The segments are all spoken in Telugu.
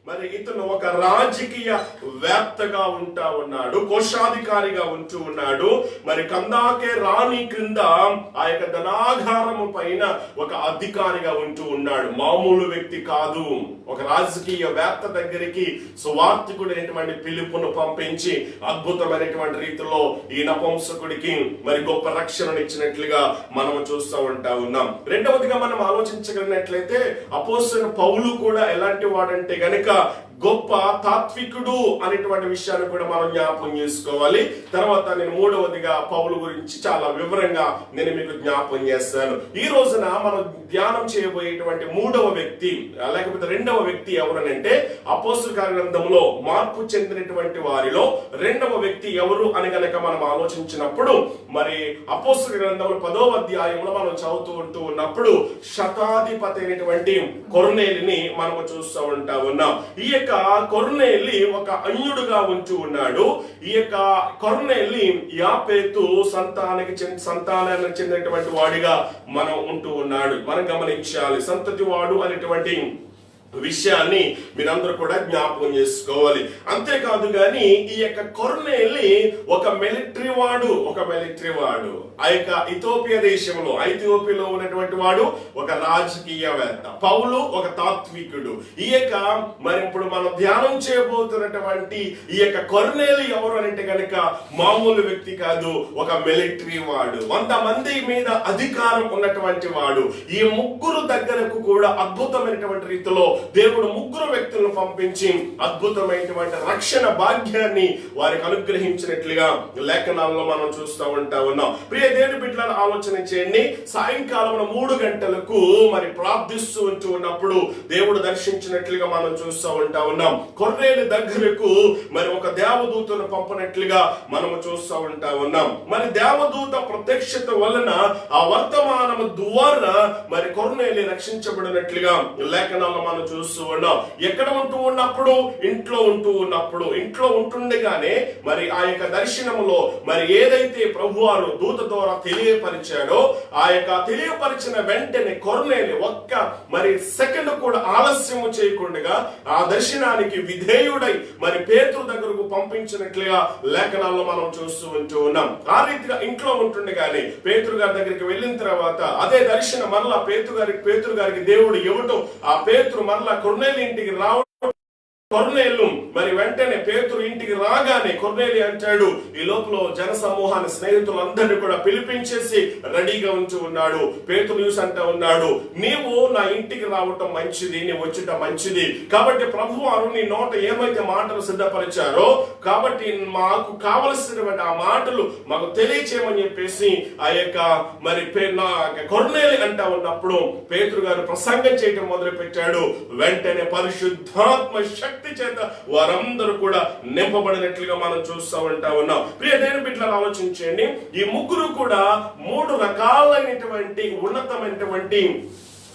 మరి ఇతను ఒక రాజకీయ వేత్తగా ఉంటా ఉన్నాడు, కోశాధికారిగా ఉంటూ ఉన్నాడు. మరి కందాకే రాణి క్రింద ఆ యొక్క ధనాగారము పైన ఒక అధికారిగా ఉంటూ ఉన్నాడు. మామూలు వ్యక్తి కాదు. ఒక రాజకీయ వేత్త దగ్గరికి సువార్తికుడైనటువంటి ఫిలిప్పును పంపించి అద్భుతమైనటువంటి రీతిలో ఈ నపుంసకుడికి మరి గొప్ప రక్షణను ఇచ్చినట్లుగా మనం చూస్తూ ఉంటా ఉన్నాం. రెండవదిగా మనం ఆలోచించగలిగినట్లయితే అపోస్తలుడైన పౌలు కూడా ఎలాంటి వాడంటే గనుక గొప్ప తాత్వికుడు అనేటువంటి విషయాన్ని కూడా మనం జ్ఞాపకం చేసుకోవాలి. తర్వాత నేను మూడవదిగా పౌలు గురించి చాలా వివరంగా నేను మీకు జ్ఞాపకం చేస్తాను. ఈ రోజున మనం ధ్యానం చేయబోయేటువంటి మూడవ వ్యక్తి లేకపోతే రెండవ వ్యక్తి ఎవరనంటే అపోస్తలుల కార్య గ్రంథంలో మార్పు చెందినటువంటి వారిలో రెండవ వ్యక్తి ఎవరు అని గనక మనం ఆలోచించినప్పుడు మరి అపోస్తలుల గ్రంథంలో 10వ అధ్యాయంలో మనం చదువుతూ ఉంటూ ఉన్నప్పుడు శతాధిపతి అయినటువంటి కొర్నేలిని మనము చూస్తూ ఉంటా ఉన్నాం. ఈ యొక్క కొర్నేలి ఒక అన్యుడుగా ఉంటూ ఉన్నాడు. ఈ యొక్క కొర్నేలి యాపేతు సంతానానికి చెందినటువంటి వాడిగా మనం ఉంటూ ఉన్నాడు. మనం గమనించాలి. సంతతి వాడు అనేటువంటి విషయాన్ని మీరందరూ కూడా జ్ఞాపకం చేసుకోవాలి. అంతేకాదు గాని ఈ యొక్క కొర్నేలి ఒక మిలిటరీ వాడు. ఆ యొక్క ఇథియోపియా దేశంలో ఐథియోపియాలో ఉన్నటువంటి వాడు ఒక రాజకీయవేత్త. పౌలు ఒక తాత్వికుడు. ఈ యొక్క మరి ఇప్పుడు మనం ధ్యానం చేయబోతున్నటువంటి ఈ యొక్క కొర్నేలి ఎవరు అంటే కనుక మామూలు వ్యక్తి కాదు, ఒక మిలిటరీ వాడు. 100 మంది మీద అధికారం ఉన్నటువంటి వాడు. ఈ ముగ్గురు దగ్గరకు కూడా అద్భుతమైనటువంటి రీతిలో దేవుడు ముగ్గురు వ్యక్తులను పంపించి అద్భుతమైనటువంటి రక్షణ భాగ్యాన్ని వారికి అనుగ్రహించినట్లుగా లేఖనాల్లో మనం చూస్తూ ఉంటా ఉన్నాం. ప్రియ దేవుని బిడ్డలను ఆలోచన చేయండి. సాయంకాలం 3 గంటలకు మరి ప్రార్థిస్తూ ఉంటూ ఉన్నప్పుడు దేవుడు దర్శించినట్లుగా మనం చూస్తూ ఉంటా ఉన్నాం. కొర్నేలి దగ్గరకు మరి ఒక దేవదూతను పంపినట్లుగా మనము చూస్తూ ఉంటా ఉన్నాం. మరి దేవదూత ప్రత్యక్షత వలన ఆ వర్తమానము ద్వారా మరి కొర్నేలి రక్షించబడినట్లుగా లేఖనాల్లో మనం చూస్తూ ఉన్నాం. ఎక్కడ ఉంటూ ఉన్నప్పుడు ఇంట్లో ఉంటుండగానే మరి ఆ యొక్క దర్శనములో మరి ఏదైతే ప్రభువారు దూత ద్వారా తెలియపరిచాడో ఆ యొక్క తెలియపరిచిన వెంటనే కొర్నేలి ఒక్క మరి సెకండ్ కూడా ఆలస్యము చేయకుండా ఆ దర్శనానికి విధేయుడై మరి పేతురు దగ్గరకు పంపించినట్లుగా లేఖనాల్లో మనం చూస్తూ ఉంటూ ఉన్నాం. ఆ రీతిగా ఇంట్లో ఉంటుండగానే పేతురు గారి దగ్గరికి వెళ్ళిన తర్వాత అదే దర్శనం మరలా పేతురు గారికి దేవుడు ఇవ్వటం, ఆ పేతురు మరలా కొర్నేలి ఇంటికి రావడం, కొర్నేలు మరి వెంటనే పేతురు ఇంటికి రాగానే కొర్నేలి అంటాడు, ఈ లోపల జన సమూహాన్ని స్నేహితులందరినీ కూడా పిలిపించేసి రెడీగా ఉంచి ఉన్నాడు. పేతురు న్యూస్ అంటా ఉన్నాడు, నీవు నా ఇంటికి రావటం మంచిది, నీ వచ్చుట మంచిది. కాబట్టి ప్రభువారు నీ నోట ఏమైతే మాటలు సిద్ధపరిచారో కాబట్టి మాకు కావలసినటువంటి ఆ మాటలు మాకు తెలియచేయమని చెప్పేసి ఆ యొక్క మరి కొర్నేలి అంటా ఉన్నప్పుడు పేతురు గారు ప్రసంగం చేయటం మొదలు పెట్టాడు. వెంటనే పరిశుద్ధాత్మ శక్తి చేత వారందరూ కూడా నింపబడినట్లుగా మనం చూస్తూ ఉంటా ఉన్నాం. ప్రియ దేవుని బిడ్డలను ఆలోచించండి. ఈ ముగ్గురు కూడా 3 రకాలైనటువంటి ఉన్నతమైనటువంటి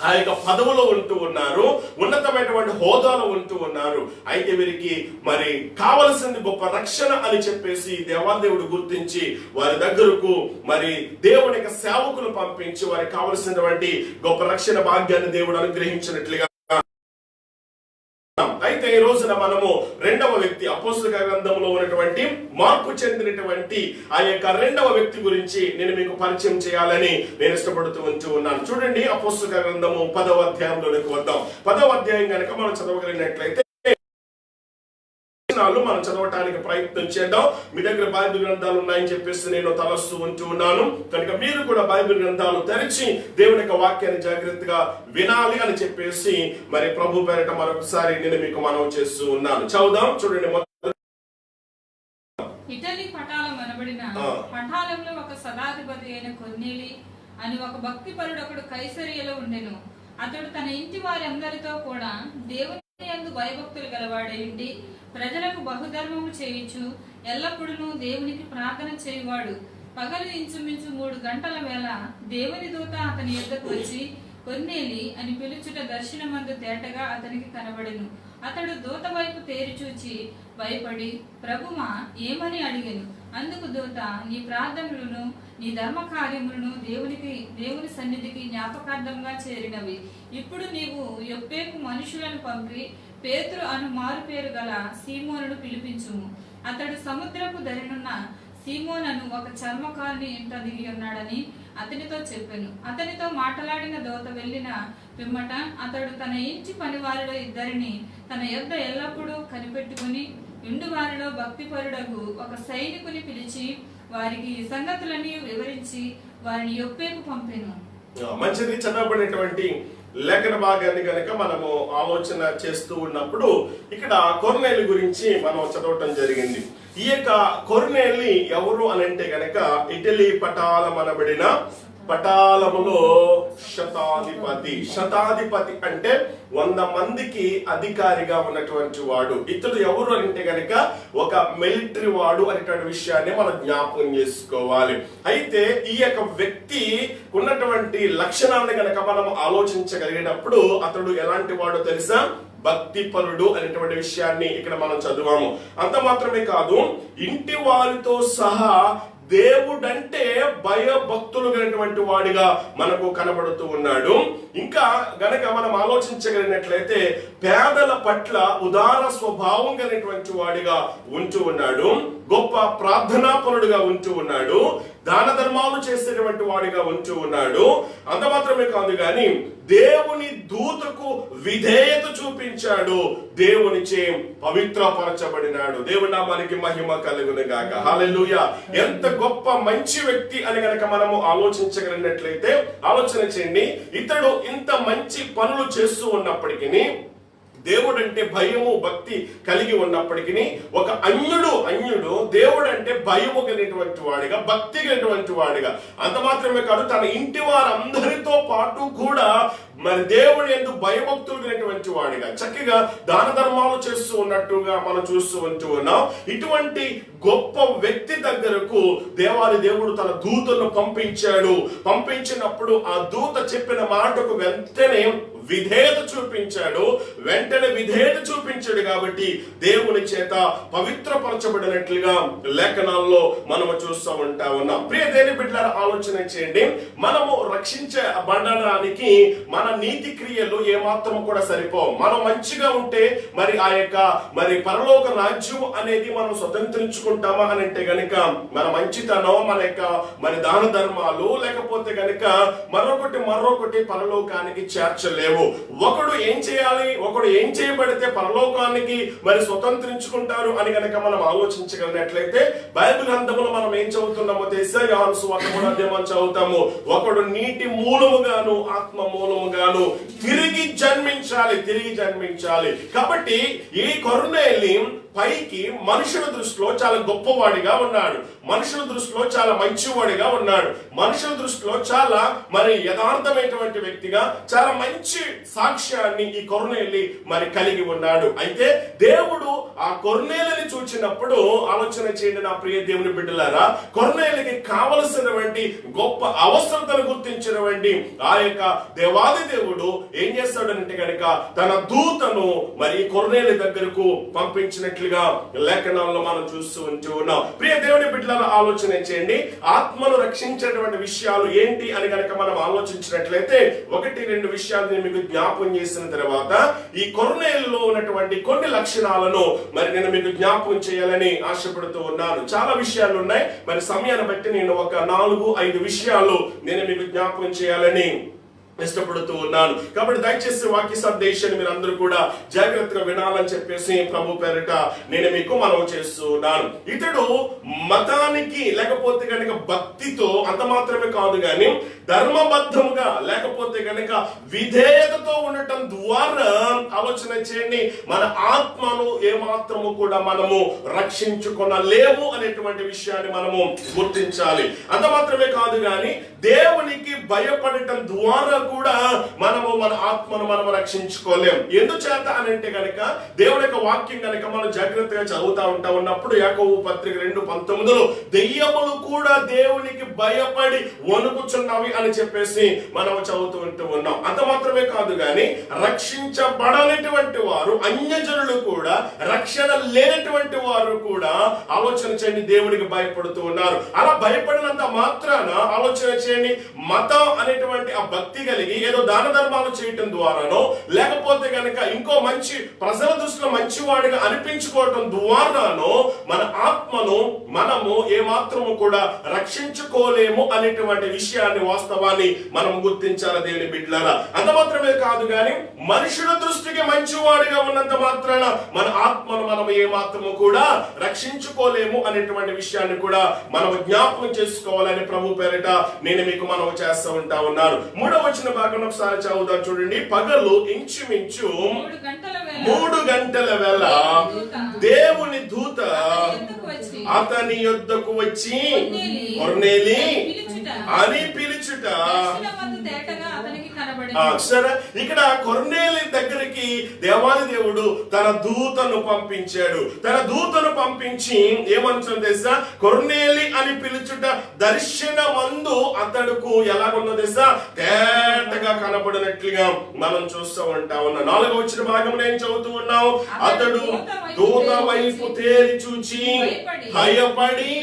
ఆ యొక్క పదవులో ఉంటూ ఉన్నారు, ఉన్నతమైనటువంటి హోదాలో ఉంటూ ఉన్నారు. అయితే వీరికి మరి కావలసింది గొప్ప రక్షణ అని చెప్పేసి దేవాదేవుడు గుర్తించి వారి దగ్గరకు మరి దేవుని యొక్క సేవకులు పంపించి వారికి కావలసినటువంటి గొప్ప రక్షణ భాగ్యాన్ని దేవుడు అనుగ్రహించినట్లుగా. అయితే ఈ రోజున మనము రెండవ వ్యక్తి అపోస్తలుల గ్రంథంలో ఉన్నటువంటి మార్పు చెందినటువంటి ఆ యొక్క రెండవ వ్యక్తి గురించి నేను మీకు పరిచయం చేయాలని నేను ఇష్టపడుతూ ఉంటూ ఉన్నాను. చూడండి, అపోస్తలుల గ్రంథము 10వ అధ్యాయంలోకి వద్దాం. 10వ అధ్యాయం కనుక మనం చదవగలిగినట్లయితే మనం చదవటానికి ప్రయత్నం చేద్దాం. మీ దగ్గర బైబిల్ గ్రంథాలు ఉన్నాయని చెప్పేసి నేను తలస్తూ ఉంటూ ఉన్నాను. కనుక మీరు కూడా బైబిల్ గ్రంథాలు తెరిచి దేవుని యొక్క వాక్యాన్ని జాగ్రత్తగా వినాలి అని చెప్పేసి మరి ప్రభు పేరిట మరొకసారి నేను మీకు మనవి చేస్తూ ఉన్నాను. చదువుదాం. చూడండి, ఇటలీ పటాలం అనబడిన పటాలంలో ఒక శతాధిపతి అయిన కొర్నేలి అని ఒక భక్తిపరుడు ఒకడు కైసరియలో ఉండెను. అతడు తన ఇంటి వారందరితో కూడా దేవుని యందు భయభక్తులు గలవాడై ఉండి ప్రజలకు బహుధర్మము చేయుచు ఎల్లప్పుడూ దేవునికి ప్రార్థన చేయువాడు. పగలు ఇంచుమించు 3 గంటల వేళ దేవుని దూత అతని యొద్దకు వచ్చి కొర్నేలి అని పిలుచుట దర్శనమందు తేటగా అతనికి కనబడెను. అతడు దూత వైపు తేరి చూచి భయపడి ప్రభువా ఏమని అడిగెను. అందుకు దూత, నీ ప్రార్థనలను నీ ధర్మ కార్యములను దేవుని సన్నిధికి జ్ఞాపకార్థంగా చేరినవి. ఇప్పుడు నీవు యొప్పేకు మనుషులను పంపి పేతురు అను మారు పేరు గల సీమోనును పిలిపించుము. అతడు సముద్రపు దరినున్న సీమోనను ఒక చర్మకారుని ఇంట దిగి ఉన్నాడని అతనితో చెప్పాను. అతనితో మాట్లాడిన దూత వెళ్ళిన పిమ్మట అతడు తన ఇంటి పనివారిలో ఇద్దరిని తన యొద్ద ఎల్లప్పుడూ కనిపెట్టుకుని ఇండువారిలో భక్తిపరుడగు ఒక సైనికుని పిలిచి వారికి ఈ సంగతులన్నీ వివరించి వారిని యొప్పేకు పంపెను. మంచిది. చదవబడినటువంటి లేఖన భాగాన్ని గనక మనము ఆలోచన చేస్తూ ఉన్నప్పుడు ఇక్కడ కొర్నేలి గురించి మనం చదవటం జరిగింది. ఈ యొక్క కొర్నేలి ఎవరు అని అంటే గనక ఇటలీ పటాలం అనబడిన పటాలములో శతాధిపతి అంటే 100 మందికి అధికారిగా ఉన్నటువంటి వాడు. ఇతడు ఎవరు అంటే గనక ఒక మిలిటరీ వాడు అనేటువంటి విషయాన్ని మనం జ్ఞాపకం చేసుకోవాలి. అయితే ఈ యొక్క వ్యక్తి ఉన్నటువంటి లక్షణాలను గనక మనం ఆలోచించగలిగినప్పుడు అతడు ఎలాంటి వాడో తెలుసా? భక్తిపరుడు అనేటువంటి విషయాన్ని ఇక్కడ మనం చదివాము. అంత మాత్రమే కాదు, ఇంటి వారితో సహా దేవుడంటే భయభక్తులు కలిగినటువంటి వాడిగా మనకు కనబడుతూ ఉన్నాడు. ఇంకా గనక మనం ఆలోచించగలిగినట్లయితే పేదల పట్ల ఉదార స్వభావం కలిగినటువంటి వాడిగా ఉంటూ ఉన్నాడు. గొప్ప ప్రార్థనాపరుడుగా ఉంటూ ఉన్నాడు. దాన ధర్మాలు చేసేటువంటి వాడిగా ఉంటూ ఉన్నాడు. అంత మాత్రమే కాదు గాని దేవుని దూతకు విధేయత చూపించాడు. దేవునిచే పవిత్రపరచబడినాడు. దేవుని నామానికి మహిమ కలుగును గాక. హల్లెలూయా. ఎంత గొప్ప మంచి వ్యక్తి అని గనక మనము ఆలోచించగలిగినట్లయితే ఆలోచన చేయండి. ఇతడు ఇంత మంచి పనులు చేస్తూ ఉన్నప్పటికీ, దేవుడు అంటే భయము భక్తి కలిగి ఉన్నప్పటికీ, ఒక అన్యుడు దేవుడు అంటే భయము కలిగినటువంటి వాడిగా, భక్తి కలిగినటువంటి వాడిగా, అంత మాత్రమే కాదు తన ఇంటి వారందరితో పాటు కూడా మరి దేవుడు ఎందుకు భయభక్తులు కలిగినటువంటి వాడిగా చక్కగా దాన ధర్మాలు చేస్తూ ఉన్నట్టుగా మనం చూస్తూ ఉంటూ ఉన్నాం. ఇటువంటి గొప్ప వ్యక్తి దగ్గరకు దేవాది దేవుడు తన దూతను పంపించాడు. పంపించినప్పుడు ఆ దూత చెప్పిన మాటకు వెంటనే విధేయత చూపించాడు కాబట్టి దేవుని చేత పవిత్రపరచబడినట్లుగా లేఖనాల్లో మనము చూస్తూ ఉంటా ఉన్నాం. ప్రియ దేవుని బిడ్డలారా, ఆలోచన చేయండి. మనము రక్షించబడడానికి మన నీతి క్రియలు ఏమాత్రం కూడా సరిపోవు. మనం మంచిగా ఉంటే మరి ఆ యొక్క మరి పరలోక రాజ్యం అనేది మనం స్వతంత్రించుకుంటామా అని అంటే గనుక మన మంచితనం, మన యొక్క మరి దాన ధర్మాలు, లేకపోతే గనుక మరొకటి పరలోకానికి చేర్చలేవు. ఒకడు ఏం చేయాలి, ఒకడు ఏం చేయబడితే పరలోకానికి మరి స్వతంత్రించుకుంటారు అని గనక మనం ఆలోచించగలిగినట్లయితే బైబిల్ గ్రంథంలో మనం ఏం చదువుతున్నామో తెలుసా? యోహాను సువార్త 3వ అధ్యాయం చదువుతాము. ఒకడు నీటి మూలముగాను ఆత్మ మూలముగాను తిరిగి జన్మించాలి. కాబట్టి ఈ కొర్నేలి పైకి మనుషుల దృష్టిలో చాలా గొప్పవాడిగా ఉన్నాడు, మనుషుల దృష్టిలో చాలా మంచివాడిగా ఉన్నాడు, మనుషుల దృష్టిలో చాలా మరి యథార్థమైనటువంటి వ్యక్తిగా చాలా మంచి సాక్ష్యాన్ని ఈ కొర్నేలి మరి కలిగి ఉన్నాడు. అయితే దేవుడు ఆ కొర్నేలిని చూచినప్పుడు ఆలోచన చేయండి నా ప్రియ దేవుని బిడ్డలారా, కొర్నేలికి కావలసినటువంటి గొప్ప అవసరతను గుర్తించినటువంటి ఆ యొక్క దేవాది దేవుడు ఏం చేస్తాడంటే కనుక తన దూతను మరి కొర్నేలి దగ్గరకు పంపించినట్లుగా లేఖనాల్లో మనం చూస్తూ ఉన్నాం. ప్రియ దేవుని బిడ్డలారా, ఆలోచన చేయండి. ఆత్మను రక్షించేటువంటి విషయాలు ఏంటి అని కనుక మనం ఆలోచించినట్లయితే 1-2 విషయాలు నేను మీకు జ్ఞాపకం చేసిన తర్వాత ఈ కొర్నేలిలో ఉన్నటువంటి కొన్ని లక్షణాలను మరి నేను మీకు జ్ఞాపకం చేయాలని ఆశపడుతూ ఉన్నాను. చాలా విషయాలు ఉన్నాయి, మరి సమయాన్ని బట్టి నేను ఒక 4-5 విషయాలు నేను మీకు జ్ఞాపకం చేయాలని ఇష్టపడుతూ ఉన్నాను. కాబట్టి దయచేసి వాక్య సందేశాన్ని మీరు అందరూ కూడా జాగ్రత్తగా వినాలని చెప్పేసి ప్రభు పేరిట నేను మీకు మనవి చేస్తూ ఉన్నాను. ఇతడు మతానికి లేకపోతే కనుక భక్తితో అంత మాత్రమే కాదు గాని ధర్మబద్ధముగా లేకపోతే కనుక విధేయతతో ఉండటం ద్వారా ఆలోచన చేయండి, మన ఆత్మను ఏమాత్రము కూడా మనము రక్షించుకొనలేము అనేటువంటి విషయాన్ని మనము గుర్తించాలి. అంత మాత్రమే కాదు గాని దేవునికి భయపడటం ద్వారా కూడా మనము మన ఆత్మను మనం రక్షించుకోలేము. ఎందుచేత అని అంటే కనుక దేవుని యొక్క వాక్యం కనుక మనం జాగ్రత్తగా చదువుతా ఉన్నప్పుడు యాకోబు పత్రిక 2:19 దెయ్యములు కూడా దేవునికి భయపడి వణుకుచున్నవి అని చెప్పేసి మనం చదువుతూ ఉన్నాం. అంత మాత్రమే కాదు గాని రక్షించబడనటువంటి వారు, అన్యజనులు కూడా, రక్షణ లేనటువంటి వారు కూడా ఆలోచన చేయండి, దేవుడికి భయపడుతూ ఉన్నారు. అలా భయపడినంత మాత్రాన ఆలోచన చేయండి, మతం అనేటువంటి ఆ భక్తి కలిగి ఏదో దాన ధర్మాలు చేయటం ద్వారానో, లేకపోతే గనక ఇంకో మంచి ప్రజల దృష్టిలో మంచివాడిగా అనిపించుకోవటం ద్వారానో మన ఆత్మను మనము ఏమాత్రము కూడా రక్షించుకోలేము అనేటువంటి విషయాన్ని, వాస్తవాన్ని మనం గుర్తించాలి దేవుని బిడ్డలారా. అంత మాత్రమే కాదు గాని మనుషుల దృష్టికి మంచివాడిగా ఉన్నంత మాత్రాన మన ఆత్మను మనం ఏమాత్రము కూడా రక్షించుకోలేము అనేటువంటి విషయాన్ని కూడా మనం జ్ఞాపకం చేసుకోవాలని ప్రభు పేరిట నేను మీకు మనం చేస్తూ ఉంటా ఉన్నాను. 3వ వచన భాగం ఒకసారి చదువుదాం చూడండి. పగలు ఇంచుమించు 3 గంటల వేళ దేవుని దూత అతని యొద్దకు వచ్చి కొర్నేలి అని పిలుచుట. సరే, ఇక్కడ కొర్నేలి దగ్గరికి దేవాది దేవుడు తన దూతను పంపించాడు. తన దూతను పంపించి ఏమంటున్నాడు తెలుసా? కొర్నేలి అని పిలుచుట దర్శనమందు అతడుకు ఎలాగున్నదో తెలుసా? తేటగా కనబడినట్లుగా మనం చూస్తూ ఉంటా ఉన్నాం. 4వ వచన భాగం నేను చదువుతూ ఉన్నాం. అతడు దూత వైపు తేరి చూచి భయపడి